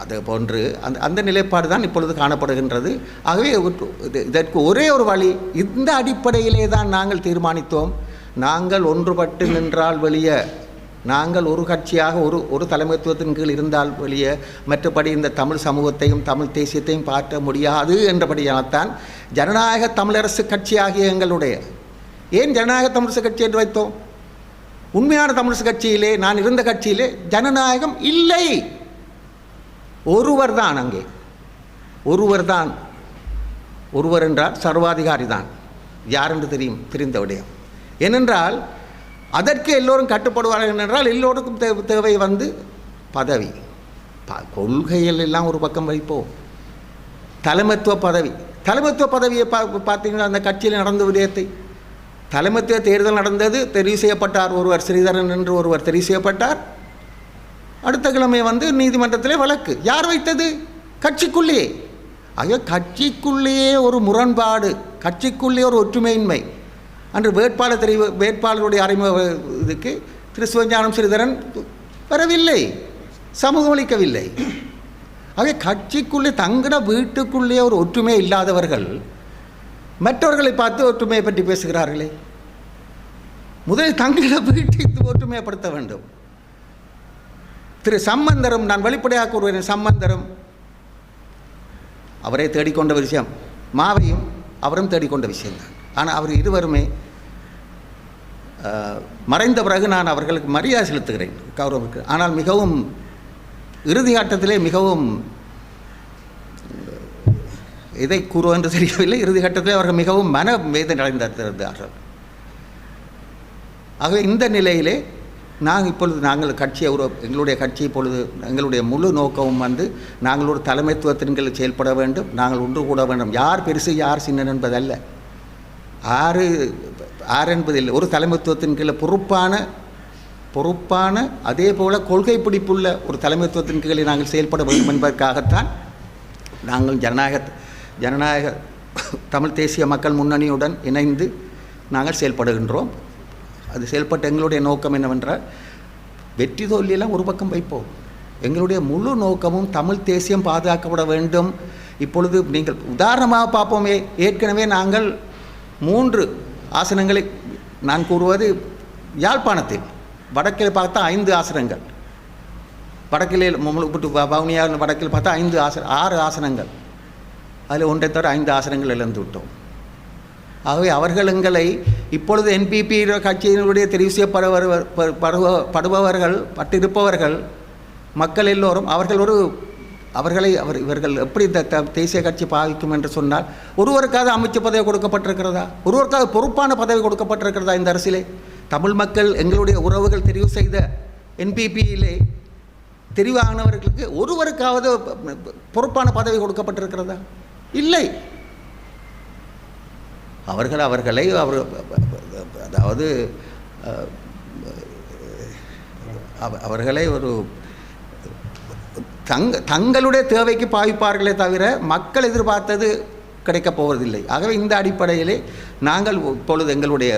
அது போன்று அந்த நிலைப்பாடு தான் இப்பொழுது காணப்படுகின்றது. ஆகவே இதற்கு ஒரே ஒரு வழி, இந்த அடிப்படையிலே தான் நாங்கள் தீர்மானித்தோம். நாங்கள் ஒன்றுபட்டு நின்றால் வெளியே, நாங்கள் ஒரு கட்சியாக ஒரு தலைமைத்துவத்தின் கீழ் இருந்தால் வெளியே, மற்றபடி இந்த தமிழ் சமூகத்தையும் தமிழ் தேசியத்தையும் பார்க்க முடியாது என்றபடியால்தான் ஜனநாயக தமிழரசு கட்சியாகிய எங்களுடைய, ஏன் ஜனநாயக தமிழரசு கட்சி என்று வைத்தோம்? உண்மையான தமிழரசு கட்சியிலே, நான் இருந்த கட்சியிலே ஜனநாயகம் இல்லை. ஒருவர் தான், அங்கே ஒருவர் தான். ஒருவர் என்றால் சர்வாதிகாரி தான். யார் என்று தெரிந்த விடயம். ஏனென்றால் அதற்கு எல்லோரும் கட்டுப்படுவார்கள் என்றால் எல்லோருக்கும் தேவை பதவி. கொள்கைகள் எல்லாம் ஒரு பக்கம் வைப்போம். தலைமைத்துவ பதவியை பார்த்தீங்கன்னா அந்த கட்சியில் நடந்த விடயத்தை, தலைமைத்துவ தேர்தல் நடந்தது, தெரிவு செய்யப்பட்டார் ஒருவர், ஸ்ரீதரன் என்று ஒருவர் தெரிவு செய்யப்பட்டார். அடுத்த கிழமை நீதிமன்றத்திலே வழக்கு. யார் வைத்தது? கட்சிக்குள்ளேயே. ஆக கட்சிக்குள்ளேயே ஒரு முரண்பாடு, கட்சிக்குள்ளே ஒரு ஒற்றுமையின்மை. அன்று வேட்பாளருடைய அறிமுக இதுக்கு திரு சிவஞானம் ஸ்ரீதரன் வரவில்லை, சமூகம் அளிக்கவில்லை. ஆக கட்சிக்குள்ளே தங்கட வீட்டுக்குள்ளே ஒரு ஒற்றுமை இல்லாதவர்கள் மற்றவர்களை பார்த்து ஒற்றுமையை பற்றி பேசுகிறார்களே. முதலில் தங்கட வீட்டை ஒற்றுமைப்படுத்த வேண்டும். திரு சம்பந்தரும், நான் வெளிப்படையாக கூறுவேன், சம்பந்தரும் அவரை தேடிக்கொண்ட விஷயம், மாவையும் அவரும் தேடிக்கொண்ட விஷயம்தான். ஆனால் அவர் இருவருமே மறைந்த பிறகு நான் அவர்களுக்கு மரியாதை செலுத்துகிறேன், கௌரவருக்கு. ஆனால் மிகவும் இறுதி கட்டத்திலே மிகவும் எதை கூறுவது என்று தெரியவில்லை, இறுதி கட்டத்தில் அவர்கள் மிகவும் மன வேதனை அடைந்திருந்தார்கள். ஆகவே இந்த நிலையிலே நாங்கள் கட்சியை எங்களுடைய கட்சி இப்பொழுது எங்களுடைய முழு நோக்கமும் நாங்கள் ஒரு தலைமைத்துவத்தின் கீழ் செயல்பட வேண்டும், நாங்கள் ஒன்று கூட வேண்டும். யார் பெருசு யார் சின்ன என்பதல்ல, ஆறு என்பதில்லை. ஒரு தலைமைத்துவத்தின் கீழே பொறுப்பான அதே போல் கொள்கை பிடிப்புள்ள ஒரு தலைமைத்துவத்தின் கீழே நாங்கள் செயல்பட வேண்டும் என்பதற்காகத்தான் நாங்கள் ஜனநாயக தமிழ் தேசிய மக்கள் முன்னணியுடன் இணைந்து நாங்கள் செயல்படுகின்றோம். அது செயல்பட்ட எங்களுடைய நோக்கம் என்னவென்றால், வெற்றி தோல்வியெல்லாம் ஒரு பக்கம் வைப்போம், எங்களுடைய முழு நோக்கமும் தமிழ் தேசியம் பாதுகாக்கப்பட வேண்டும். இப்பொழுது நீங்கள் உதாரணமாக பார்ப்போமே, ஏற்கனவே நாங்கள் 3 ஆசனங்களை, நான் கூறுவது யாழ்ப்பாணத்தில் வடக்கில் பார்த்தா 5 ஆசனங்கள், வடக்கிலே வவுனியாவில் வடக்கில் பார்த்தா 6 ஆசனங்கள், அதில் ஒன்றை தவிர 5 ஆசனங்கள் இழந்து விட்டோம். ஆகவே அவர்கள் எங்களை இப்பொழுது என்பிபி கட்சியினுடைய தெரிவு செய்யப்படுபவர்கள் பட்டிருப்பவர்கள் மக்கள் எல்லோரும் இவர்கள் எப்படி தேசிய கட்சி பாதிக்கும் என்று சொன்னால், ஒருவருக்காவது அமைச்சு பதவி கொடுக்கப்பட்டிருக்கிறதா, ஒருவருக்காவது பொறுப்பான பதவி கொடுக்கப்பட்டிருக்கிறதா இந்த அரசிலே? தமிழ் மக்கள் எங்களுடைய உறவுகள் தெரிவு செய்த என்பிபியிலே தெரிவானவர்களுக்கு ஒருவருக்காவது பொறுப்பான பதவி கொடுக்கப்பட்டிருக்கிறதா? இல்லை. அவர்களை அதாவது அவர்களை ஒரு தங்களுடைய தேவைக்கு பாவிப்பார்களே தவிர மக்கள் எதிர்பார்த்தது கிடைக்கப் போவதில்லை. ஆகவே இந்த அடிப்படையிலே நாங்கள் இப்பொழுது எங்களுடைய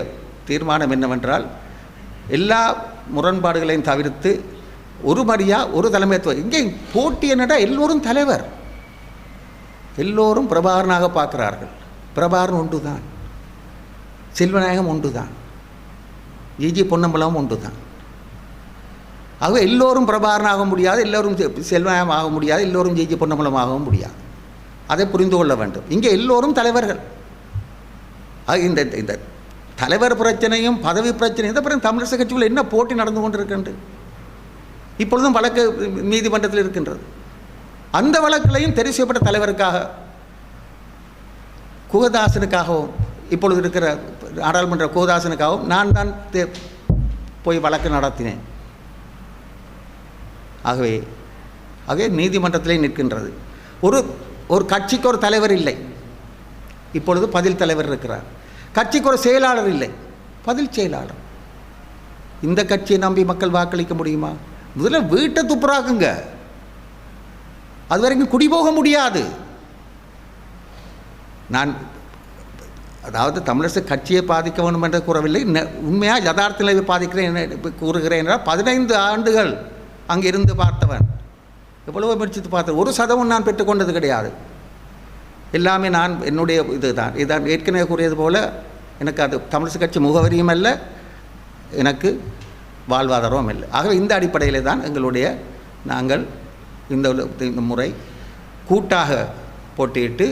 தீர்மானம் என்னவென்றால், எல்லா முரண்பாடுகளையும் தவிர்த்து ஒரு தலைமைத்துவம். இங்கே போட்டி என்னடா, எல்லோரும் தலைவர், எல்லோரும் பிரபாகரனாக பார்க்கிறார்கள். பிரபாகரன் ஒன்று தான், செல்வநாயகம் ஒன்று தான், ஜிஜி பொன்னம்பலம் ஒன்று தான். ஆகவே எல்லோரும் பிரபாகரனாக முடியாது, எல்லோரும் செல்வநாயகம் ஆக முடியாது, எல்லோரும் ஜிஜி பொன்னம்பலமாகவும் முடியாது. அதை புரிந்து கொள்ள வேண்டும். இங்கே எல்லோரும் தலைவர்கள். இந்த தலைவர் பிரச்சனையும் பதவி பிரச்சனையும் இந்த பிறகு தமிழரசு கட்சிக்குள்ள என்ன போட்டி நடந்து கொண்டிருக்கின்றது? இப்பொழுதும் வழக்கு நீதிமன்றத்தில் இருக்கின்றது. அந்த வழக்கிலையும் தெரிவு செய்யப்பட்ட தலைவருக்காக, குகதாசனுக்காகவும், இப்பொழுது இருக்கிற நாடாளுமன்ற குகதாசனுக்காகவும் நான் தான் போய் வழக்கு நடத்தினேன். ஆகவே நீதிமன்றத்திலே நிற்கின்றது. ஒரு கட்சிக்கு ஒரு தலைவர் இல்லை, இப்பொழுது பதில் தலைவர் இருக்கிறார். கட்சிக்கு ஒரு செயலாளர் இல்லை, பதில் செயலாளர். இந்த கட்சியை நம்பி மக்கள் வாக்களிக்க முடியுமா? முதல்ல வீட்டை துப்புராக்குங்க, அது வரைக்கும் குடிபோக முடியாது. அதாவது தமிழரசு கட்சியை பாதிக்க வேண்டும் என்று கூறவில்லை, உண்மையாக யதார்த்த நிலையை பாதிக்கிறேன் கூறுகிறேன் என்றால் 15 ஆண்டுகள் அங்கே இருந்து பார்த்தவன், எவ்வளவோ முயற்சித்து பார்த்தேன். 1% நான் பெற்றுக்கொண்டது கிடையாது. எல்லாமே நான் என்னுடைய இதுதான் ஏற்கனவே கூறியது போல், எனக்கு அது தமிழரசு கட்சி முகவரியும் அல்ல, எனக்கு வாழ்வாதாரமும் இல்லை. ஆகவே இந்த அடிப்படையில் தான் நாங்கள் இந்த முறை கூட்டாக போட்டியிட்டு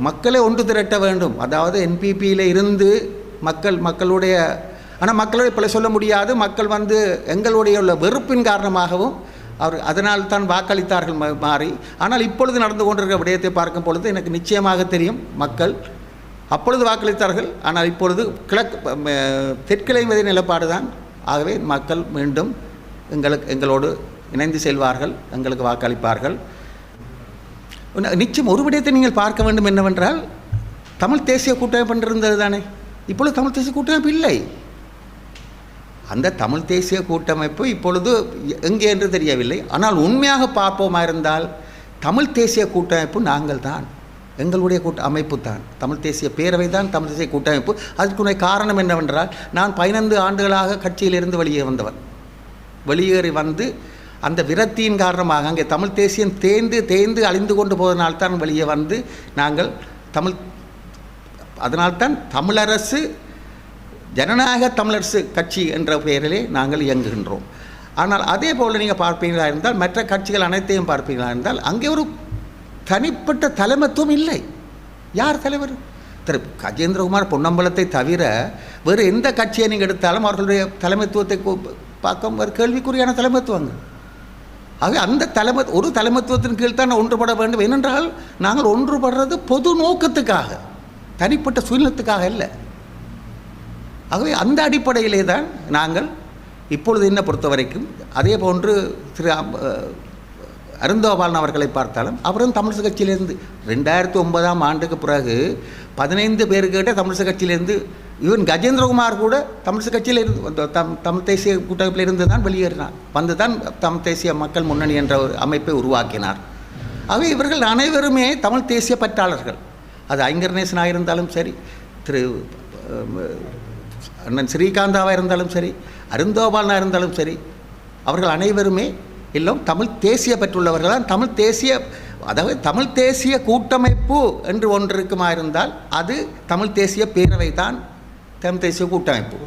மக்களை ஒன்று திரட்ட வேண்டும். அதாவது என்பிபியில் இருந்து மக்களுடைய, ஆனால் மக்களை இப்படி சொல்ல முடியாது, மக்கள் எங்களுடைய உள்ள வெறுப்பின் காரணமாகவும் அதனால் தான் வாக்களித்தார்கள் மாறி. ஆனால் இப்பொழுது நடந்து கொண்டிருக்கிற விடயத்தை பார்க்கும் பொழுது எனக்கு நிச்சயமாக தெரியும், மக்கள் அப்பொழுது வாக்களித்தார்கள், ஆனால் இப்பொழுது தெற்கிழமை மதிய நிலப்பாடு தான். ஆகவே மக்கள் மீண்டும் எங்களோடு இணைந்து செல்வார்கள், எங்களுக்கு வாக்களிப்பார்கள். நிச்சயம் ஒரு விடயத்தை நீங்கள் பார்க்க வேண்டும் என்னவென்றால், தமிழ் தேசிய கூட்டமைப்பு இருந்தது தானே, இப்பொழுது தமிழ் தேசிய கூட்டமைப்பு இல்லை. அந்த தமிழ் தேசிய கூட்டமைப்பு இப்பொழுது எங்கே என்று தெரியவில்லை. ஆனால் உண்மையாக பார்ப்போமா இருந்தால், தமிழ் தேசிய கூட்டமைப்பு நாங்கள் தான், எங்களுடைய அமைப்பு தான், தமிழ் தேசிய பேரவை தான் தமிழ் தேசிய கூட்டமைப்பு. அதுக்குரிய காரணம் என்னவென்றால், நான் 15 ஆண்டுகளாக கட்சியிலிருந்து வெளியேறி அந்த விரக்தியின் காரணமாக அங்கே தமிழ் தேசியம் தேய்ந்து அழிந்து கொண்டு போவதனால்தான் வெளியே நாங்கள் அதனால்தான் தமிழரசு ஜனநாயக தமிழரசு கட்சி என்ற பெயரிலே நாங்கள் இயங்குகின்றோம். ஆனால் அதே போல் நீங்கள் பார்ப்பீர்களா இருந்தால், மற்ற கட்சிகள் அனைத்தையும் பார்ப்பீர்களா இருந்தால், அங்கே ஒரு தனிப்பட்ட தலைமைத்துவம் இல்லை. யார் தலைவர்? திரு கஜேந்திரகுமார் பொன்னம்பலத்தை தவிர வேறு எந்த கட்சியை நீங்கள் எடுத்தாலும் அவர்களுடைய தலைமைத்துவத்தை பார்க்க ஒரு கேள்விக்குறியான தலைமைத்துவங்கள். ஆகவே அந்த ஒரு தலைமத்துவத்தின் கீழ் தான் ஒன்றுபட வேண்டும். ஏனென்றால் நாங்கள் ஒன்றுபடுறது பொது நோக்கத்துக்காக, தனிப்பட்ட சுயநலத்துக்காக இல்லை. ஆகவே அந்த அடிப்படையிலே தான் நாங்கள் இப்பொழுது என்ன பொறுத்த வரைக்கும், அதே போன்று திரு அருந்தோபாலன் அவர்களை பார்த்தாலும் அவரும் தமிழிசை கட்சியிலேருந்து 2009ஆம் ஆண்டுக்கு பிறகு 15 பேருக்கிட்ட தமிழிசை கட்சியிலேருந்து, ஈவன் கஜேந்திரகுமார் கூட தமிழிசை கட்சியில் இருந்து தமிழ் தேசிய கூட்டமைப்பில் இருந்து தான் வெளியேறினார். வந்து தான் தமிழ் தேசிய மக்கள் முன்னணி என்ற ஒரு அமைப்பை உருவாக்கினார். ஆகவே இவர்கள் அனைவருமே தமிழ் தேசிய பற்றாளர்கள். அது ஐங்கரநேசனாக இருந்தாலும் சரி, திரு அண்ணன் ஸ்ரீகாந்தாவாக இருந்தாலும் சரி, அருந்தோபாலனாக இருந்தாலும் சரி, அவர்கள் அனைவருமே எல்லாம் தமிழ் தேசிய பெற்றுள்ளவர்கள். தமிழ் தேசிய, அதாவது தமிழ் தேசிய கூட்டமைப்பு என்று ஒன்று இருக்குமா இருந்தால் அது தமிழ் தேசிய பேரவை தான் தமிழ் தேசிய கூட்டமைப்பு.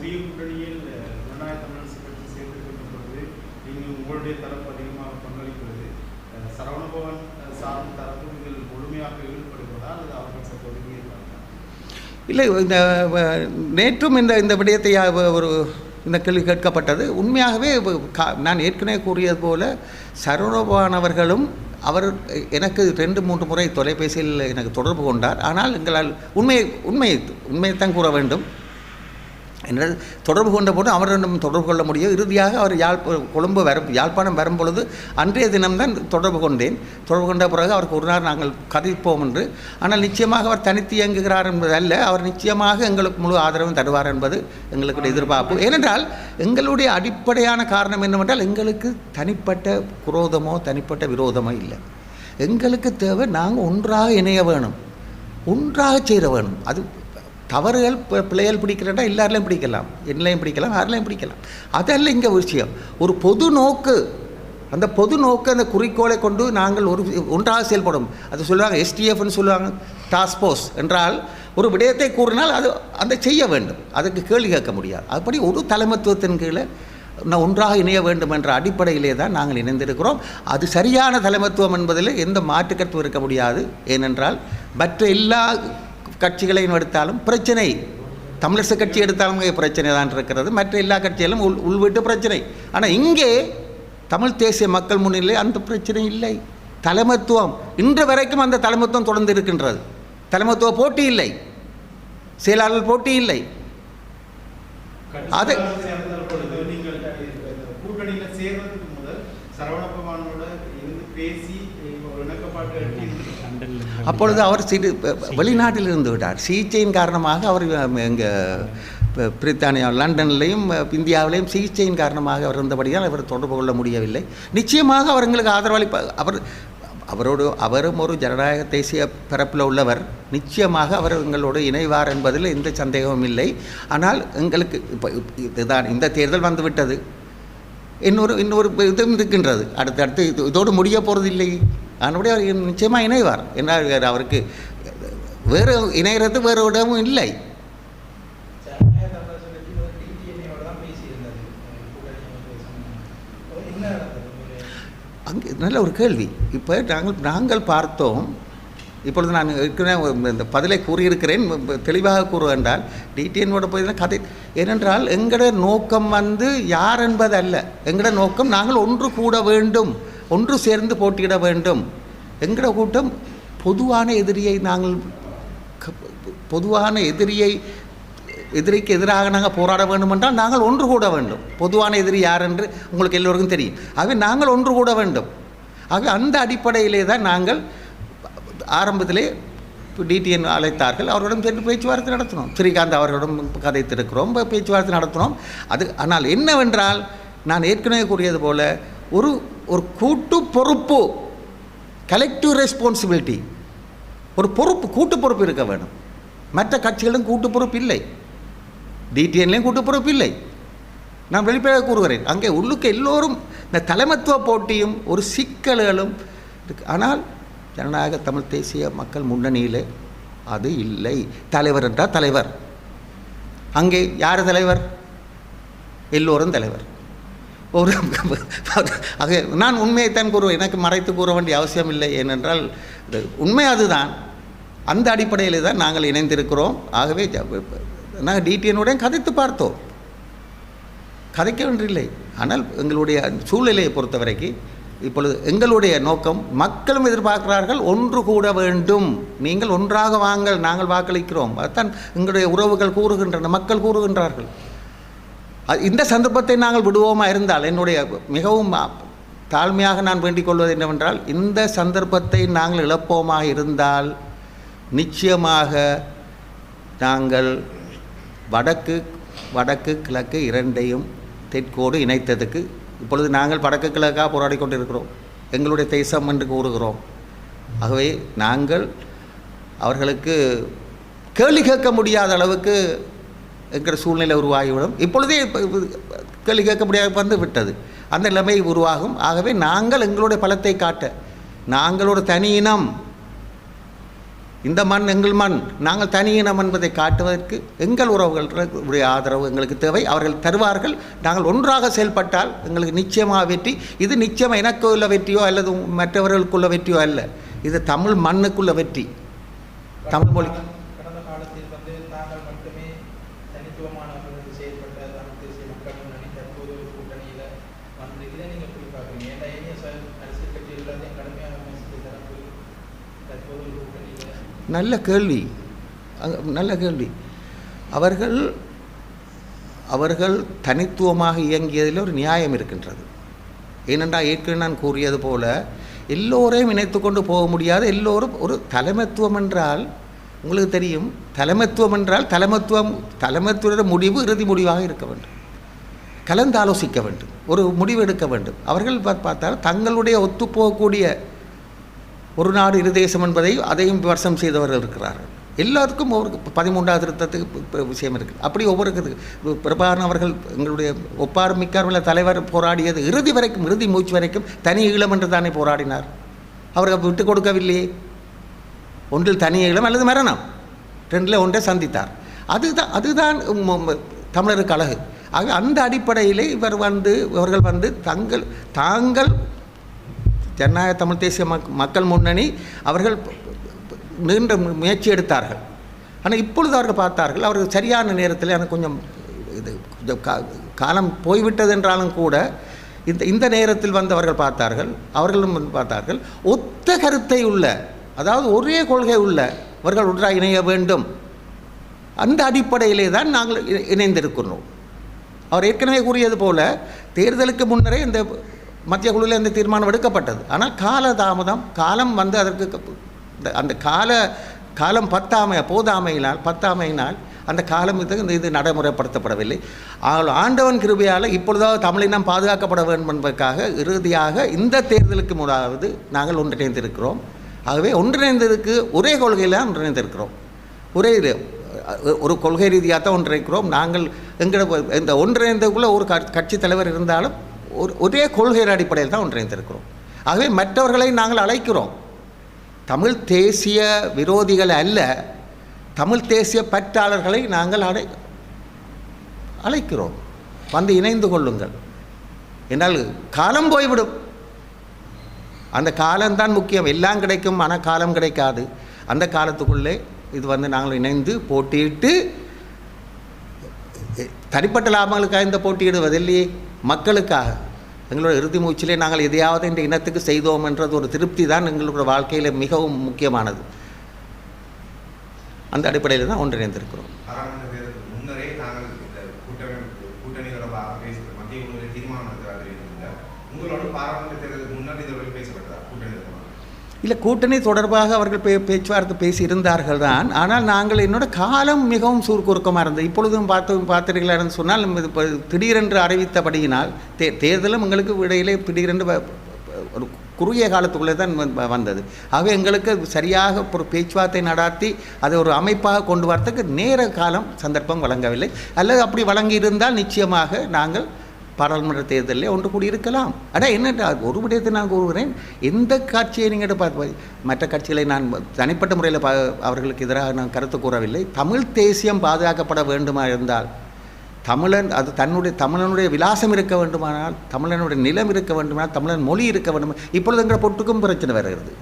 இல்லை, இந்த நேற்றும் இந்த விடயத்தை ஒரு இந்த கேள்வி கேட்கப்பட்டது. உண்மையாகவே நான் ஏற்கனவே கூறியது போல சரவணபவன் அவர்களும் அவர் எனக்கு 2-3 முறை தொலைபேசியில் எனக்கு தொடர்பு கொண்டார். ஆனால் எங்களால் உண்மையைத்தான் கூற வேண்டும். என்ற தொடர்பு கொண்ட போது அவரிடம் தொடர்பு கொள்ள முடியும். இறுதியாக அவர் யாழ்ப்பாணம் வரும் பொழுது அன்றைய தினம்தான் தொடர்பு கொண்டேன். தொடர்பு கொண்ட பிறகு அவருக்கு ஒரு நாள் நாங்கள் கதைப்போம் என்று. ஆனால் நிச்சயமாக அவர் தனித்து இயங்குகிறார் என்பது அல்ல, அவர் நிச்சயமாக எங்களுக்கு முழு ஆதரவும் தருவார் என்பது எங்களுக்கு எதிர்பார்ப்பு. ஏனென்றால் எங்களுடைய அடிப்படையான காரணம் என்னவென்றால், எங்களுக்கு தனிப்பட்ட குரோதமோ தனிப்பட்ட விரோதமோ இல்லை. எங்களுக்கு தேவை நாங்கள் ஒன்றாக இணைய வேணும், ஒன்றாக சேர வேணும். அது தவறுகள் பிள்ளைகள் பிடிக்கிறதா எல்லாரையும் பிடிக்கலாம், என்னையும் பிடிக்கலாம், யாரிலையும் பிடிக்கலாம். அதல்ல இங்கே விஷயம். ஒரு பொது நோக்கு, அந்த பொது நோக்கு, அந்த குறிக்கோளை கொண்டு நாங்கள் ஒன்றாக செயல்படும். அது சொல்லுவாங்க STFன்னு சொல்லுவாங்க, டாஸ்க் ஃபோர்ஸ் என்றால் ஒரு விடயத்தை கூறினால் அது அந்த செய்ய வேண்டும், அதுக்கு கேள்வி கேட்க முடியாது. அப்படி ஒரு தலைமத்துவத்தின் கீழே ஒன்றாக இணைய வேண்டும் என்ற அடிப்படையிலே தான் நாங்கள் இணைந்திருக்கிறோம். அது சரியான தலைமத்துவம் என்பதில் எந்த மாற்றுக்கருத்தும் இருக்க முடியாது. ஏனென்றால் மற்ற எல்லா கட்சிகளையும் எடுத்தாலும் பிரச்சனை, தமிழிசை கட்சி எடுத்தாலும் பிரச்சனை தான் இருக்கிறது. மற்ற எல்லா கட்சிகளும் உள்வீட்டு பிரச்சனை. ஆனால் இங்கே தமிழ் தேசிய மக்கள் முன்னிலை அந்த பிரச்சனை இல்லை. தலைமத்துவம் இன்று வரைக்கும் அந்த தலைமத்துவம் தொடர்ந்து இருக்கின்றது. தலைமத்துவ போட்டி இல்லை, செயலாளர் போட்டி இல்லை. அது அப்பொழுது அவர் வெளிநாட்டில் இருந்து விட்டார். சிகிச்சையின் காரணமாக அவர் எங்கள் பிரித்தானியா, லண்டன்லையும் இந்தியாவிலையும் சிகிச்சையின் காரணமாக அவர் இருந்தபடியால் அவர் தொடர்பு கொள்ள முடியவில்லை. நிச்சயமாக அவர் எங்களுக்கு ஆதரவளிப்பார். அவரும் ஒரு ஜனநாயக தேசிய பிறப்பில் உள்ளவர். நிச்சயமாக அவர் எங்களோடு இணைவார் என்பதில் எந்த சந்தேகமும் இல்லை. ஆனால் எங்களுக்கு இப்போ இதுதான் இந்த தேர்தல் வந்துவிட்டது, இன்னொரு இதுவும் இருக்கின்றது. அடுத்தடுத்து இதோடு முடிய போகிறது இல்லை. அதனுடைய அவர் நிச்சயமாக இணைவார். என்ன அவருக்கு வேறு இணைகிறது வேறு இடமும் இல்லை. அங்கே நல்ல ஒரு கேள்வி. இப்போ நாங்கள் பார்த்தோம். இப்பொழுது நான் ஏற்கனவே இந்த பதிலை கூறியிருக்கிறேன், தெளிவாக கூறுவென்றால் டிடிஎனோட போய் தான் கதை. ஏனென்றால் எங்களோட நோக்கம் யார் என்பது அல்ல. எங்களோட நோக்கம் நாங்கள் ஒன்று கூட வேண்டும், ஒன்று சேர்ந்து போட்டியிட வேண்டும். எங்களோட கூட்டம் பொதுவான எதிரிக்கு எதிராக நாங்கள் போராட வேண்டும் என்றால் நாங்கள் ஒன்று கூட வேண்டும். பொதுவான எதிரி யார் என்று உங்களுக்கு எல்லோருக்கும் தெரியும். ஆகவே நாங்கள் ஒன்று கூட வேண்டும். ஆகவே அந்த அடிப்படையிலே தான் நாங்கள் ஆரம்பத்திலே டிடிஎன் அழைத்தார்கள். அவர்களிடம் சென்று பேச்சுவார்த்தை நடத்தினோம். ஸ்ரீகாந்த் அவர்களிடம் கதைத்திருக்கிறோம், பேச்சுவார்த்தை நடத்தினோம். ஆனால் என்னவென்றால், நான் ஏற்கனவே கூறியது போல ஒரு கூட்டு பொறுப்பு, கலெக்டிவ் ரெஸ்பான்சிபிலிட்டி, ஒரு பொறுப்பு, கூட்டு பொறுப்பு இருக்க வேண்டும். மற்ற கட்சிகளும் கூட்டு பொறுப்பு இல்லை, டிடிஎன்லேயும் கூட்டு பொறுப்பு இல்லை. நான் வெளிப்படையாக கூறுகிறேன். அங்கே உள்ளுக்கு எல்லோரும் இந்த தலைமத்துவ போட்டியும் ஒரு சிக்கல்களும் இருக்கு. ஆனால் ஜனநாயக தமிழ் தேசிய மக்கள் முன்னணியிலே அது இல்லை. தலைவர் என்றால் தலைவர். அங்கே யார் தலைவர்? எல்லோரும் தலைவர். ஆக நான் உண்மையைத்தான் கூறுவேன், எனக்கு மறைத்து கூற வேண்டிய அவசியம் இல்லை. ஏனென்றால் உண்மை அதுதான். அந்த அடிப்படையில் தான் நாங்கள் இணைந்திருக்கிறோம். ஆகவே நாங்கள் டிடிஎனுடன் கதைத்து பார்த்தோம், கதைக்க வேண்டியில்லை. ஆனால் எங்களுடைய சூழ்நிலையை பொறுத்த வரைக்கும் இப்பொழுது எங்களுடைய நோக்கம் மக்களும் எதிர்பார்க்கிறார்கள், ஒன்று கூட வேண்டும், நீங்கள் ஒன்றாக வாங்கள், நாங்கள் வாக்களிக்கிறோம். அதுதான் எங்களுடைய உறவுகள் கூறுகின்றன, மக்கள் கூறுகின்றார்கள். இந்த சந்தர்ப்பத்தை நாங்கள் விடுவோமா இருந்தால், என்னுடைய மிகவும் தாழ்மையாக நான் வேண்டிக் கொள்வது என்னவென்றால், இந்த சந்தர்ப்பத்தை நாங்கள் இழப்போமா இருந்தால் நிச்சயமாக நாங்கள் வடக்கு கிழக்கு இரண்டையும் தெற்கோடு இணைத்ததுக்கு இப்பொழுது நாங்கள் வடக்கு கிழக்காக போராடி கொண்டிருக்கிறோம், எங்களுடைய தேசம் என்று கூறுகிறோம். ஆகவே நாங்கள் அவர்களுக்கு கேள்வி கேட்க முடியாத அளவுக்கு என்கிற சூழ்நிலை உருவாகிவிடும். இப்பொழுதே கேள்வி கேட்க முடியாது வந்து விட்டது, அந்த நிலைமை உருவாகும். ஆகவே நாங்கள் எங்களுடைய பலத்தை காட்ட, நாங்கள் ஒரு தனி இனம், இந்த மண் எங்கள் மண், நாங்கள் தனி இனம் என்பதை காட்டுவதற்கு எங்கள் உறவுகளுடைய ஆதரவு எங்களுக்கு தேவை. அவர்கள் தருவார்கள். நாங்கள் ஒன்றாக செயல்பட்டால் எங்களுக்கு நிச்சயமாக வெற்றி. இது நிச்சயமாக எனக்கு உள்ள வெற்றியோ அல்லது மற்றவர்களுக்குள்ள வெற்றியோ அல்ல, இது தமிழ் மண்ணுக்குள்ள வெற்றி, தமிழ் மொழி. கடந்த காலத்தில் வந்து தாங்கள் மட்டுமே தனித்துவமானவர்கள் செயல்பட்ட தமிழ் தேசிய மக்கள் முன்னணி தற்போது ஒரு கூட்டணியில் வந்து இதை நீங்கள் எப்படி பார்க்குறீங்க? ஏன்னா இனிய அரசியல் கட்சிகள் எல்லாத்தையும் கடுமையாக விமர்சித்த தரப்பு தற்போது ஒரு கூட்டணியில். நல்ல கேள்வி, நல்ல கேள்வி. அவர்கள் தனித்துவமாக இயங்கியதில் ஒரு நியாயம் இருக்கின்றது. ஏனென்றால் ஏற்கனவே நான் கூறியது போல எல்லோரையும் இணைத்து கொண்டு போக முடியாது. எல்லோரும் ஒரு தலைமைத்துவம் என்றால் உங்களுக்கு தெரியும், தலைமைத்துவம் என்றால் தலைமைத்துவ முடிவு இறுதி முடிவாக இருக்க வேண்டும், கலந்து ஆலோசிக்க வேண்டும், ஒரு முடிவு எடுக்க வேண்டும். அவர்கள் பார்த்தால் தங்களுடைய ஒத்துப்போகக்கூடிய ஒரு நாடு இரு தேசம் என்பதை அதையும் விமர்சனம் செய்தவர்கள் இருக்கிறார்கள். எல்லாருக்கும் ஒரு 13ஆவது திருத்தத்துக்கு விஷயம் இருக்குது. அப்படி ஒவ்வொரு பிரபாகரன் அவர்கள் எங்களுடைய ஒப்பார் மிக்கார் தலைவர் போராடியது இறுதி மூச்சு வரைக்கும் தனி ஈழம் என்று தானே போராடினார். அவர்கள் விட்டு கொடுக்கவில்லையே. ஒன்றில் தனி ஈழம் அல்லது மரணம், ரெண்டில் ஒன்றை சந்தித்தார். அதுதான் தமிழருக்கு அழகு. ஆக அந்த அடிப்படையிலே இவர்கள் வந்து தாங்கள் ஜனநாயக தமிழ் தேசிய மக்கள் முன்னணி அவர்கள் நீண்ட முயற்சி எடுத்தார்கள். ஆனால் இப்பொழுது அவர்கள் பார்த்தார்கள், அவர்கள் சரியான நேரத்தில் எனக்கு கொஞ்சம் காலம் போய்விட்டது என்றாலும் கூட இந்த நேரத்தில் வந்து அவர்கள் பார்த்தார்கள் ஒத்த கருத்தை உள்ள, அதாவது ஒரே கொள்கை உள்ள அவர்கள் ஒன்றாக இணைய வேண்டும். அந்த அடிப்படையிலே தான் நாங்கள் இணைந்திருக்கிறோம். அவர் ஏற்கனவே கூறியது போல தேர்தலுக்கு முன்னரே இந்த மத்திய குழுவில் இந்த தீர்மானம் எடுக்கப்பட்டது. ஆனால் காலம் வந்து அதற்கு அந்த காலம் பத்தாமையினால் அந்த காலம் இது நடைமுறைப்படுத்தப்படவில்லை. ஆண்டவன் கிருபையால் இப்பொழுதாவது தமிழினம் பாதுகாக்கப்பட வேண்டும் என்பதற்காக இறுதியாக இந்த தேர்தலுக்கு முதலாவது நாங்கள் ஒன்றிணைந்திருக்கிறோம். ஆகவே ஒன்றிணைந்ததுக்கு ஒரே கொள்கையில் ஒன்றிணைந்திருக்கிறோம். ஒரு கொள்கை ரீதியாக தான் ஒன்றிணைக்கிறோம். நாங்கள் இந்த ஒன்றிணைந்ததுக்குள்ளே ஒரு கட்சி தலைவர் இருந்தாலும் ஒரே கொள்கையின் அடிப்படையில் தான் ஒன்றிணைந்திருக்கிறோம். ஆகவே மற்றவர்களை நாங்கள் அழைக்கிறோம், தமிழ் தேசிய விரோதிகள் அல்ல, தமிழ் தேசிய பற்றாளர்களை நாங்கள் அழைக்கிறோம், வந்து இணைந்து கொள்ளுங்கள். என்றால் காலம் போய்விடும், அந்த காலம்தான் முக்கியம். எல்லாம் கிடைக்கும், ஆனால் காலம் கிடைக்காது. அந்த காலத்துக்குள்ளே இது வந்து நாங்கள் இணைந்து போட்டியிட்டு தனிப்பட்ட லாபங்களுக்காக இந்த போட்டியிடுவதில்லையே, மக்களுக்காக எங்களோட இறுதி மூச்சிலே நாங்கள் எதையாவது இந்த இனத்துக்கு செய்தோம் என்றது ஒரு திருப்தி தான் எங்களோட வாழ்க்கையில் மிகவும் முக்கியமானது. அந்த அடிப்படையில் தான் ஒன்றிணைந்திருக்கிறோம். இல்லை, கூட்டணி தொடர்பாக அவர்கள் பேச்சுவார்த்தை பேசியிருந்தார்கள் தான். ஆனால் நாங்கள் என்னோட காலம் மிகவும் சுருக்கமாக இருந்தது. இப்பொழுதும் பார்த்தீர்களான்னு சொன்னால் இப்போ திடீரென்று அறிவித்தபடியினால் தேர்தலும் எங்களுக்கு இடையிலே திடீரென்று ஒரு குறுகிய காலத்துக்குள்ளே தான் வந்தது. ஆகவே எங்களுக்கு சரியாக ஒரு பேச்சுவார்த்தை நடத்தி அதை ஒரு அமைப்பாக கொண்டு வரத்துக்கு நேர காலம் சந்தர்ப்பம் வழங்கவில்லை. அல்லது அப்படி வழங்கியிருந்தால் நிச்சயமாக நாங்கள் பாராளுமன்ற தேர்தலில் ஒன்று கூடி இருக்கலாம். ஆனால் என்ன ஒரு விடயத்தை நான் கூறுகிறேன், எந்த கட்சியை நீங்கள் பார்த்து மற்ற கட்சிகளை நான் தனிப்பட்ட முறையில் அவர்களுக்கு எதிராக நான் கருத்து கூறவில்லை. தமிழ் தேசியம் பாதுகாக்கப்பட வேண்டுமா இருந்தால், தமிழன் அது தமிழனுடைய விலாசம் இருக்க வேண்டுமானால், தமிழனுடைய நிலம் இருக்க வேண்டுமானால், தமிழன் மொழி இருக்க வேண்டும். இப்பொழுது எங்கள் பொட்டுக்கும் பிரச்சனை வருகிறது,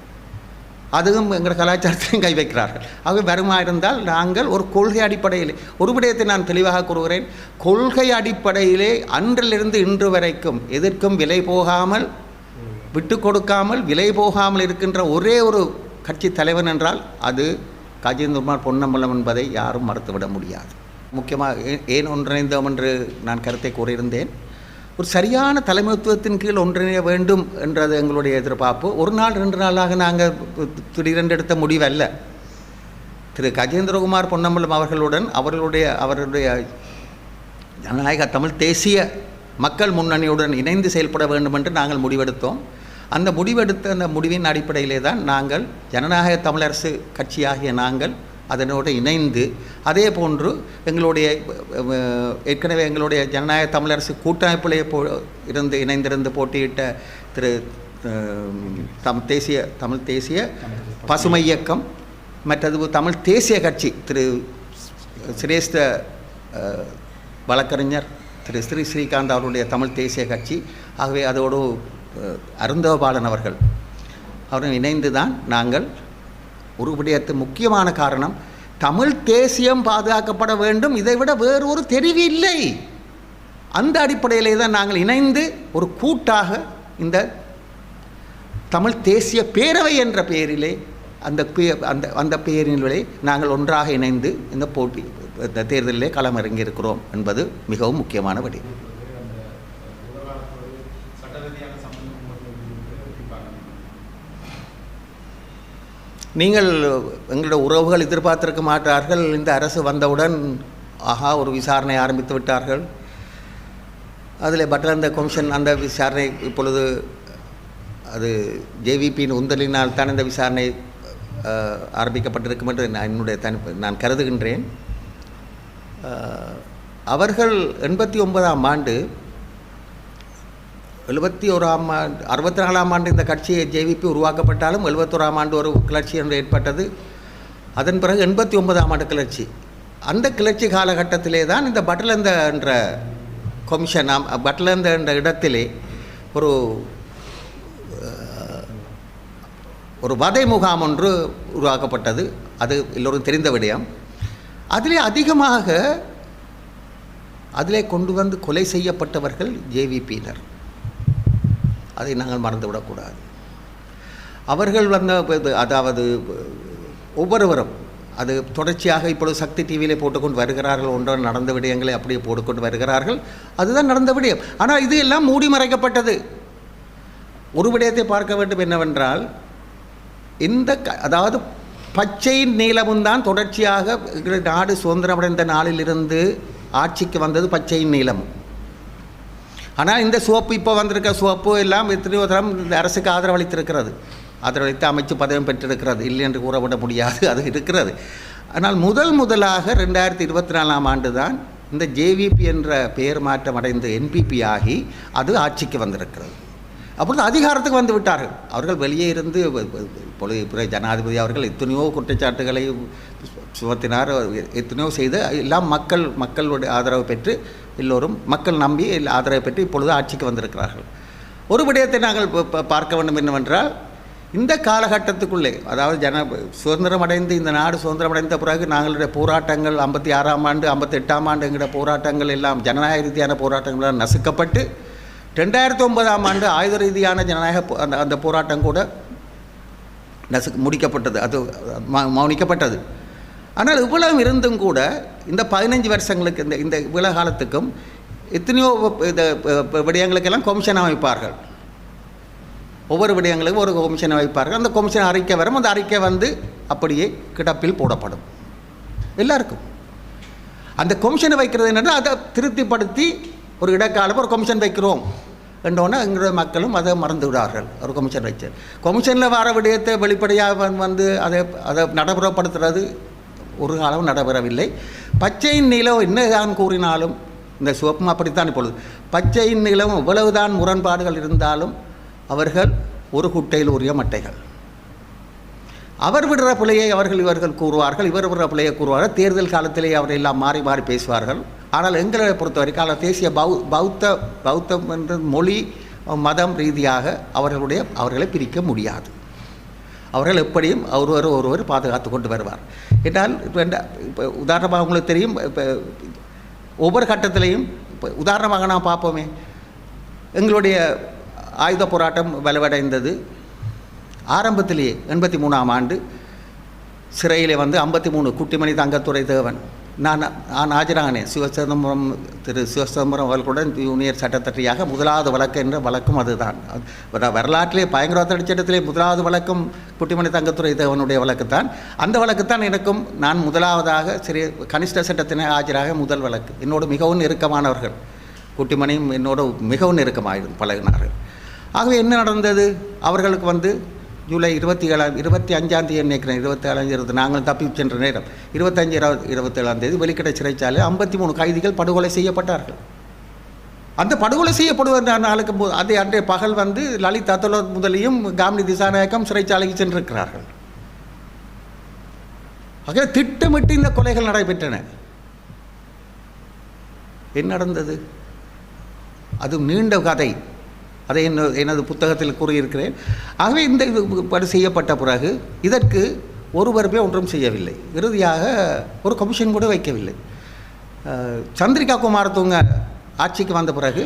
அதுவும் எங்கள் கலாச்சாரத்தையும் கை வைக்கிறார்கள். ஆகவே வருமா இருந்தால் நாங்கள் ஒரு கொள்கை அடிப்படையிலே, ஒரு விடயத்தை நான் தெளிவாக கூறுகிறேன், கொள்கை அடிப்படையிலே அன்றிலிருந்து இன்று வரைக்கும் எதற்கும் விலை போகாமல் விட்டு கொடுக்காமல் விலை போகாமல் இருக்கின்ற ஒரே ஒரு கட்சி தலைவன் என்றால் அது கஜேந்திரகுமார் பொன்னம்பலம் என்பதை யாரும் மறுத்துவிட முடியாது. முக்கியமாக ஏன் ஒன்றிணைந்தோம் என்று நான் கருத்தை கூறியிருந்தேன். ஒரு சரியான தலைமைத்துவத்தின் கீழ் ஒன்றிணைய வேண்டும் என்றது எங்களுடைய எதிர்பார்ப்பு. ஒரு நாள் 2 நாளாக நாங்கள் திடீரென்று எடுத்த முடிவல்ல. திரு கஜேந்திரகுமார் பொன்னம்பலம் அவர்களுடன் அவர்களுடைய ஜனநாயக தமிழ் தேசிய மக்கள் முன்னணியுடன் இணைந்து செயல்பட வேண்டும் என்று நாங்கள் முடிவெடுத்தோம். அந்த முடிவின் அடிப்படையிலே தான் நாங்கள் ஜனநாயக தமிழரசு கட்சியாகிய நாங்கள் அதனோடு இணைந்து, அதே போன்று எங்களுடைய ஏற்கனவே எங்களுடைய ஜனநாயக தமிழரசு கூட்டமைப்பிலே இணைந்திருந்து போட்டியிட்ட திரு தமிழ் தேசிய பசுமை இயக்கம், மற்றது தமிழ் தேசிய கட்சி திரு சிரேஷ்ட வழக்கறிஞர் திரு ஸ்ரீகாந்த் அவருடைய தமிழ் தேசிய கட்சி, ஆகவே அதோடு அருந்தோபாலன் அவரும் இணைந்து தான் நாங்கள் ஒரு விடயத்து முக்கியமான காரணம் தமிழ் தேசியம் பாதுகாக்கப்பட வேண்டும், இதைவிட வேறு ஒரு தெரிவு இல்லை. அந்த அடிப்படையிலே தான் நாங்கள் இணைந்து ஒரு கூட்டாக இந்த தமிழ் தேசிய பேரவை என்ற பெயரிலே அந்த பெயரிலே நாங்கள் ஒன்றாக இணைந்து இந்த தேர்தலிலே களமிறங்கியிருக்கிறோம் என்பது மிகவும் முக்கியமான விடயம். நீங்கள் எங்களுடைய உறவுகள் எதிர்பார்த்திருக்க மாட்டார்கள். இந்த அரசு வந்தவுடன் ஒரு விசாரணை ஆரம்பித்து விட்டார்கள். அதில் பட்டலந்த கமிஷன் அந்த விசாரணை இப்பொழுது அது ஜேவிபியின் உந்தலினால் தான் இந்த விசாரணை ஆரம்பிக்கப்பட்டிருக்கும் என்று நான் கருதுகின்றேன். அவர்கள் 89ஆம் ஆண்டு 71ஆம் ஆண்டு 64ஆம் ஆண்டு இந்த கட்சி ஜேவிபி உருவாக்கப்பட்டாலும் 71ஆம் ஆண்டு ஒரு கிளர்ச்சி என்று ஏற்பட்டது. அதன் பிறகு 89ஆம் ஆண்டு கிளர்ச்சி. அந்த கிளர்ச்சி காலகட்டத்திலே தான் இந்த பட்டலந்த என்ற கமிஷன் பட்டலந்த என்ற இடத்திலே ஒரு வதை முகாம் ஒன்று உருவாக்கப்பட்டது. அது எல்லோரும் தெரிந்த விடயம். அதிலே கொண்டு வந்து கொலை செய்யப்பட்டவர்கள் ஜேவிபியினர். அதை நாங்கள் மறந்துவிடக்கூடாது. அவர்கள் அதாவது ஒவ்வொருவரும் அது தொடர்ச்சியாக இப்பொழுது சக்தி டிவியிலே போட்டுக்கொண்டு வருகிறார்கள். ஒன்றால் நடந்த விடயங்களை அப்படியே போட்டுக்கொண்டு வருகிறார்கள். அதுதான் நடந்த விடயம். ஆனால் இது எல்லாம் மூடி மறைக்கப்பட்டது. ஒரு விடயத்தை பார்க்க வேண்டும் என்னவென்றால், அதாவது பச்சையின் நீளமும் தான் தொடர்ச்சியாக நாடு சுதந்திரமடைந்த நாளிலிருந்து ஆட்சிக்கு வந்தது பச்சையின் நீளமும். ஆனால் இந்த சிவப்பு இப்போ வந்திருக்க சிவப்பு எல்லாம் எத்தனையோ தரம் இந்த அரசுக்கு ஆதரவளித்திருக்கிறது, ஆதரவளித்து அமைச்சு பதவியும் பெற்றிருக்கிறது, இல்லை என்று கூறப்பட முடியாது, அது இருக்கிறது. ஆனால் முதலாக 2024ஆம் ஆண்டு தான் இந்த ஜேவிபி என்ற பெயர் மாற்றம் அடைந்து என்பிபி ஆகி அது ஆட்சிக்கு வந்திருக்கிறது. அப்பொழுது அதிகாரத்துக்கு வந்து விட்டார்கள். அவர்கள் வெளியே இருந்து இப்பொழுது ஜனாதிபதி அவர்கள் எத்தனையோ குற்றச்சாட்டுகளை சுமத்தினார், எத்தனையோ செய்து எல்லாம் மக்களுடைய ஆதரவு பெற்று எல்லோரும் மக்கள் நம்பி ஆதரவை பெற்று இப்பொழுது ஆட்சிக்கு வந்திருக்கிறார்கள். ஒரு விடயத்தை நாங்கள் பார்க்க வேண்டும் என்னவென்றால், இந்த காலகட்டத்துக்குள்ளே அதாவது சுதந்திரம் அடைந்து இந்த நாடு சுதந்திரம் அடைந்த பிறகு நாங்களுடைய போராட்டங்கள் 56ஆம் ஆண்டு 58ஆம் ஆண்டு எங்களுடைய போராட்டங்கள் எல்லாம் ஜனநாயக ரீதியான போராட்டங்களால் நசுக்கப்பட்டு 2009ஆம் ஆண்டு ஆயுத ரீதியான ஜனநாயக அந்த போராட்டம் கூட முடிக்கப்பட்டது, அது மௌனிக்கப்பட்டது. ஆனால் இவ்வளவு இருந்தும் கூட இந்த 15 வருஷங்களுக்கு இந்த இவ்வளவு காலத்துக்கும் எத்தனையோ விடயங்களுக்கெல்லாம் கமிஷன் அமைப்பார்கள். ஒவ்வொரு விடயங்களுக்கும் ஒரு கமிஷனை வைப்பார்கள். அந்த கமிஷன் அறிக்கை வரும். அந்த அறிக்கை வந்து அப்படியே கிடப்பில் போடப்படும் எல்லாருக்கும். அந்த கமிஷனை வைக்கிறது என்னென்னா, அதை திருப்திப்படுத்தி ஒரு இடைக்காலம் ஒரு கமிஷன் வைக்கிறோம் என்றோன்னா எங்களுடைய மக்களும் அதை மறந்து விடார்கள். ஒரு கமிஷன் வச்சு கமிஷனில் வர விடயத்தை வெளிப்படையாக வந்து அதை நடைமுறைப்படுத்துறது ஒரு காலம் நடைபெறவில்லை. பச்சையின் நீளம் என்னதான் கூறினாலும், இந்த சிவப்பும் அப்படித்தான் இப்பொழுது, பச்சையின் நீளம் எவ்வளவுதான் முரண்பாடுகள் இருந்தாலும் அவர்கள் ஒரு குட்டையில் உரிய மட்டைகள். அவர் விடுற பிள்ளையை இவர்கள் கூறுவார்கள், இவர் விடுற பிள்ளையை கூறுவார்கள். தேர்தல் காலத்திலே அவரை எல்லாம் மாறி மாறி பேசுவார்கள். ஆனால் எங்களை பொறுத்த வரைக்கும் தேசிய பௌத்தம் என்ற மொழி மதம் ரீதியாக அவர்களை பிரிக்க முடியாது. அவர்கள் எப்படியும் ஒருவர் பாதுகாத்து கொண்டு வருவார் என்றால், இப்போ உதாரணமாக உங்களுக்கு தெரியும், இப்போ ஒவ்வொரு கட்டத்திலையும் இப்போ உதாரணமாக நான் பார்ப்போமே, எங்களுடைய ஆயுத போராட்டம் வலுவடைந்தது. ஆரம்பத்திலேயே 83ஆம் ஆண்டு சிறையில் வந்து 53 குட்டிமணி தங்கத்துறை தேவன் நான் ஆஜரானேன். திரு சிவசிதம்பரம் அவர்களுடன் யூனியர் சட்டத்தட்டியாக முதலாவது வழக்கு என்ற வழக்கும் அதுதான். வரலாற்றிலே பயங்கரவாத சட்டத்திலே முதலாவது வழக்கும் குட்டிமணி தங்கத்துறை தேவனுடைய வழக்குத்தான். அந்த வழக்குத்தான் எனக்கும் நான் முதலாவதாக கனிஷ்ட சட்டத்தினை ஆஜராக முதல் வழக்கு. என்னோடு மிகவும் நெருக்கமானவர்கள். குட்டிமணியும் என்னோடு மிகவும் நெருக்கமாக பழகினார்கள். ஆகவே என்ன நடந்தது? அவர்களுக்கு வந்து ஜூலை 25ஆம் தேதி நினைக்கிறேன், 27 நாங்கள் தப்பி சென்ற நேரம் 27ஆம் தேதி வெளிக்கடை சிறைச்சாலையில் 53 கைதிகள் படுகொலை செய்யப்பட்டார்கள். அந்த படுகொலை செய்யப்படுவத நாளுக்கு அதே அன்றைய பகல் வந்து லலித் அத்தலோத் முதலியும் காமினி திசாநாயக்கம் சிறைச்சாலைக்கு சென்றிருக்கிறார்கள். ஆகவே திட்டமிட்டு இந்த கொலைகள் நடைபெற்றன. என்ன நடந்தது? அது நீண்ட கதை. அதை எனது புத்தகத்தில் கூறியிருக்கிறேன். ஆகவே இந்த இது செய்யப்பட்ட பிறகு இதற்கு ஒருவருமே ஒன்றும் செய்யவில்லை. இறுதியாக ஒரு கமிஷன் கூட வைக்கவில்லை. சந்திரிகா குமாரதுங்க ஆட்சிக்கு வந்த பிறகு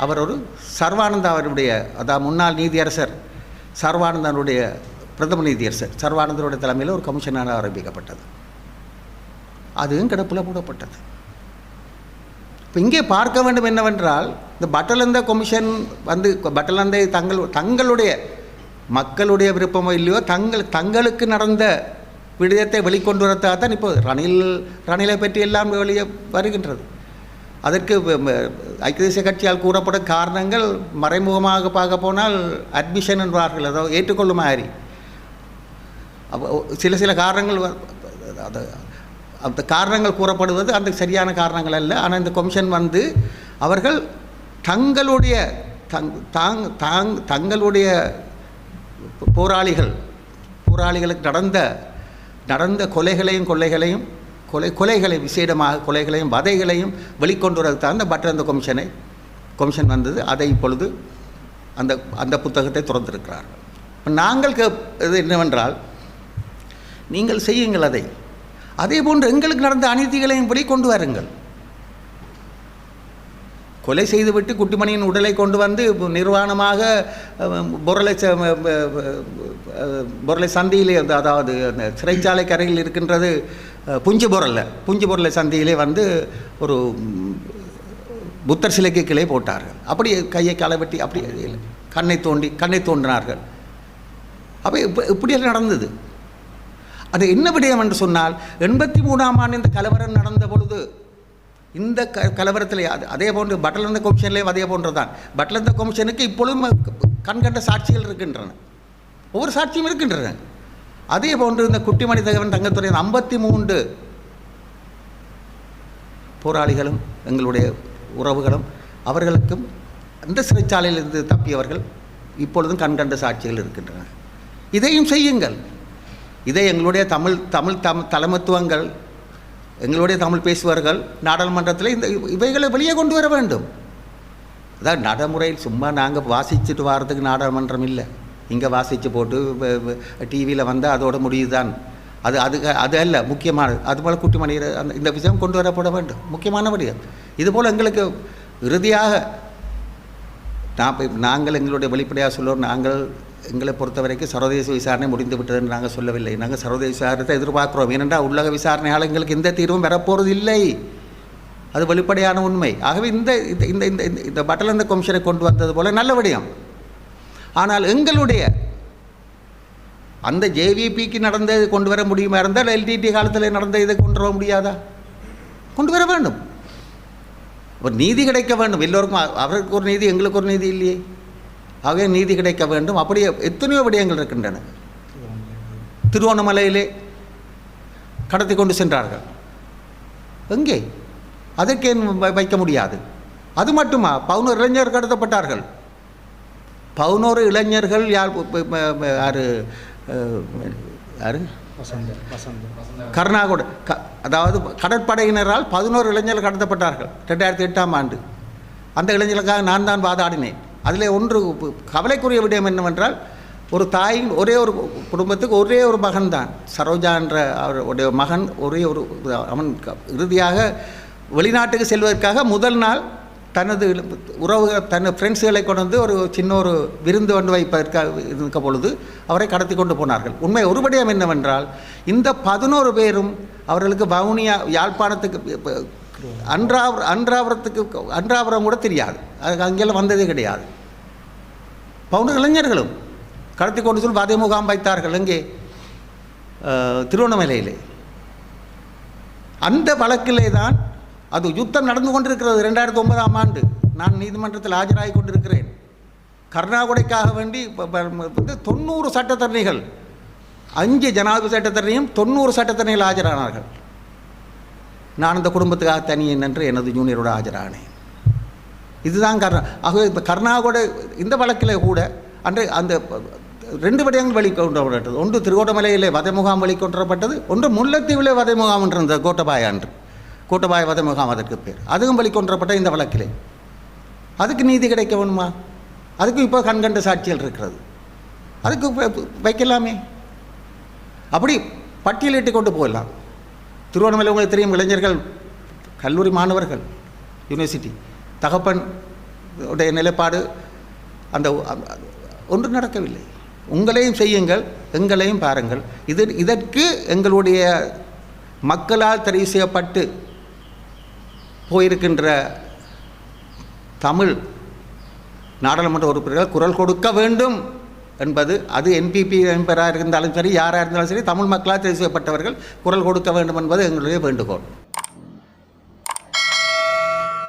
அவர் ஒரு சர்வானந்தா அவருடைய, அதாவது முன்னாள் நீதியரசர் சர்வானந்தனுடைய பிரதம நீதியரசர் சர்வானந்தனுடைய தலைமையில் ஒரு கமிஷனாக ஆரம்பிக்கப்பட்டது. அதுவும் கிடப்பில் மூடப்பட்டது. இப்போ இங்கே பார்க்க வேண்டும் என்னவென்றால், இந்த பட்டலந்த கமிஷன் வந்து பட்டலந்தை தங்களுடைய மக்களுடைய விருப்பமோ இல்லையோ தங்களுக்கு நடந்த விடயத்தை வெளிக்கொண்டு வரத்தாக தான் இப்போ ரணிலை பற்றி எல்லாம் வெளியே வருகின்றது. அதற்கு ஐக்கிய தேசிய கட்சியால் கூறப்படும் காரணங்கள் மறைமுகமாக பார்க்க போனால் அட்மிஷன் என்பார்கள், அதாவது ஏற்றுக்கொள்ளும் மாதிரி சில காரணங்கள் அந்த காரணங்கள் கூறப்படுவது அந்த சரியான காரணங்கள் அல்ல. ஆனால் இந்த கமிஷன் வந்து அவர்கள் தங்களுடைய போராளிகளுக்கு நடந்த கொலைகளையும் விசேடமாக கொலைகளையும் வதைகளையும் வெளிக்கொண்டு வரத்தான் அந்த பட்டலந்த கமிஷன் வந்தது. அதை இப்பொழுது அந்த புத்தகத்தை திறந்திருக்கிறார்கள். நாங்கள் இது என்னவென்றால், நீங்கள் செய்யுங்கள் அதை. அதே போன்று எங்களுக்கு நடந்த அநீதிகளையும் வெளிக்கொண்டு வாருங்கள். கொலை செய்துவிட்டு குட்டிமணியின் உடலை கொண்டு வந்து நிர்வாணமாக பொருளை சந்தியிலே, அதாவது அந்த சிறைச்சாலை கரையில் இருக்கின்றது புஞ்சு பொருளை சந்தியிலே வந்து ஒரு புத்தர் சிலைக்கு கிளை போட்டார்கள். அப்படி கையை களை வெட்டி அப்படி கண்ணை தோண்டினார்கள். அப்போ இப்படியெல்லாம் நடந்தது. அது என்ன விடயம் என்று சொன்னால், 83ஆம் ஆண்டு இந்த கலவரம் நடந்த பொழுது இந்த கலவரத்தில் அதே போன்று பட்டலந்த கமிஷன்லேயும் அதே போன்று தான். பட்டலந்த கமிஷனுக்கு இப்பொழுதும் கண்கண்ட சாட்சிகள் இருக்கின்றன, ஒவ்வொரு சாட்சியும் இருக்கின்றன. அதே போன்று இந்த குட்டிமணி தங்கத்துறை 53 போராளிகளும் எங்களுடைய உறவுகளும் அவர்களுக்கும் அந்த சிறைச்சாலையிலிருந்து தப்பியவர்கள் இப்பொழுதும் கண்கண்ட சாட்சிகள் இருக்கின்றன. இதையும் செய்யுங்கள். இதை எங்களுடைய தமிழ் தலைமத்துவங்கள், எங்களுடைய தமிழ் பேசுபவர்கள் நாடாளுமன்றத்தில் இவைகளை வெளியே கொண்டு வர வேண்டும். அதாவது நடைமுறையில் சும்மா நாங்கள் வாசிச்சுட்டு வர்றதுக்கு நாடாளுமன்றம் இல்லை. இங்கே வாசித்து போட்டு டிவியில் வந்து அதோட முடியுதான். அது அல்ல முக்கியமானது. அதுபோல் குட்டிமணி இந்த விஷயம் கொண்டு வரப்பட வேண்டும், முக்கியமான விடயம். இதுபோல் எங்களுக்கு இறுதியாக நாங்கள் எங்களுடைய வெளிப்படையாக சொல்லுவோம், நாங்கள் எங்களை பொறுத்த வரைக்கும் சர்வதேச விசாரணை முடிந்து விட்டதுன்னு நாங்கள் சொல்லவில்லை. நாங்கள் சர்வதேச விசாரணத்தை எதிர்பார்க்குறோம். ஏனென்றால் உள்ளக விசாரணையால் எங்களுக்கு எந்த தீர்வும் வரப்போகிறது இல்லை. அது வெளிப்படையான உண்மை. ஆகவே இந்த பட்டலந்த கமிஷனை கொண்டு வந்தது போல நல்ல விடயம். ஆனால் எங்களுடைய அந்த ஜேவிபிக்கு நடந்தது கொண்டு வர முடியுமா இருந்தால் எல்டிடி காலத்தில் நடந்த இதை கொண்டு வர முடியாதா? கொண்டு வர வேண்டும். ஒரு நீதி கிடைக்க வேண்டும் எல்லோருக்கும். அவருக்கு ஒரு நீதி, எங்களுக்கு ஒரு நீதி இல்லையே. ஆகவே நீதி கிடைக்க வேண்டும். அப்படியே எத்தனையோ விடயங்கள் இருக்கின்றன. திருவோணமலையிலே கடத்தி கொண்டு சென்றார்கள். எங்கே? அதற்கே வைக்க முடியாது. அது மட்டுமா? 11 இளைஞர்கள் கடத்தப்பட்டார்கள். 11 இளைஞர்கள் யார் கர்நாடக, அதாவது கடற்படையினரால் 11 இளைஞர்கள் கடத்தப்பட்டார்கள் 2008ஆம் ஆண்டு. அந்த இளைஞர்களுக்காக நான் தான் வாதாடினேன். அதில் ஒன்று கவலைக்குரிய விடயம் என்னவென்றால், ஒரு தாயின் ஒரே ஒரு குடும்பத்துக்கு ஒரே ஒரு மகன் தான், சரோஜா என்ற அவருடைய மகன். அவன் இறுதியாக வெளிநாட்டுக்கு செல்வதற்காக முதல் நாள் தனது உறவுகள் தன் ஃப்ரெண்ட்ஸுகளை கொண்டு வந்து ஒரு சின்ன ஒரு விருந்து கொண்டு இருக்க பொழுது அவரை கடத்தி கொண்டு போனார்கள். உண்மை ஒருபடியம் என்னவென்றால் இந்த 11 பேரும் அவர்களுக்கு வவுனியா யாழ்ப்பாணத்துக்கு அன்றாவரம் கூட தெரியாது, அதுக்கு அங்கெல்லாம் வந்ததே கிடையாது. 11 இளைஞர்களும் கடத்தி கொண்டு சொல்லி வதை முகாம் வைத்தார்கள். எங்கே? திருவண்ணாமலையிலே. அந்த வழக்கிலே தான் அது யுத்தம் நடந்து கொண்டிருக்கிறது. 2009ஆம் ஆண்டு நான் நீதிமன்றத்தில் ஆஜராகி கொண்டிருக்கிறேன். கருணாகுடைக்காக வேண்டி 90 சட்டத்தரணிகள், 5 ஜனாதிபதி சட்டத்தரணியும் 90 சட்டத்தரணிகள் ஆஜரானார்கள். நான் அந்த குடும்பத்துக்காக தனியே நின்று எனது ஜூனியரோடு ஆஜரானேன். இதுதான் ஆகவே இப்போ கருணாகுடை இந்த வழக்கில் கூட அன்று அந்த 2 விடயங்கள் வெளிக்கொண்டப்பட்டது. ஒன்று திருகோணமலையிலே வதை முகாம் வெளிக்கொண்டப்பட்டது, ஒன்று முல்லைத்தீவிலே வதை முகாம் என்ற கோட்டபாய அன்று கோட்டபாய வதை முகாம் அதற்கு பேர். அதுவும் வெளிக்கொண்டப்பட்ட இந்த வழக்கிலே அதுக்கு நீதி கிடைக்க வேணுமா? அதுக்கு இப்போ கண்கண்ட சாட்சிகள் இருக்கிறது, அதுக்கு வைக்கலாமே. அப்படி பட்டியலிட்டு கொண்டு போகலாம். திருவண்ணாமலை உங்களுக்கு தெரியும், இளைஞர்கள், கல்லூரி மாணவர்கள், யூனிவர்சிட்டி தகப்பன் உடைய நிலைப்பாடு அந்த ஒன்று நடக்கவில்லை. உங்களையும் செய்யுங்கள், எங்களையும் பாருங்கள். இதற்கு எங்களுடைய மக்களால் தெரிவு செய்யப்பட்டு போயிருக்கின்ற தமிழ் நாடாளுமன்ற உறுப்பினர்கள் குரல் கொடுக்க வேண்டும் என்பது, அது என்பிபி மெம்பராக இருந்தாலும் சரி, யாராக இருந்தாலும் சரி, தமிழ் மக்களால் தெரிவு செய்யப்பட்டவர்கள் குரல் கொடுக்க வேண்டும் என்பது எங்களுடைய வேண்டுகோள்.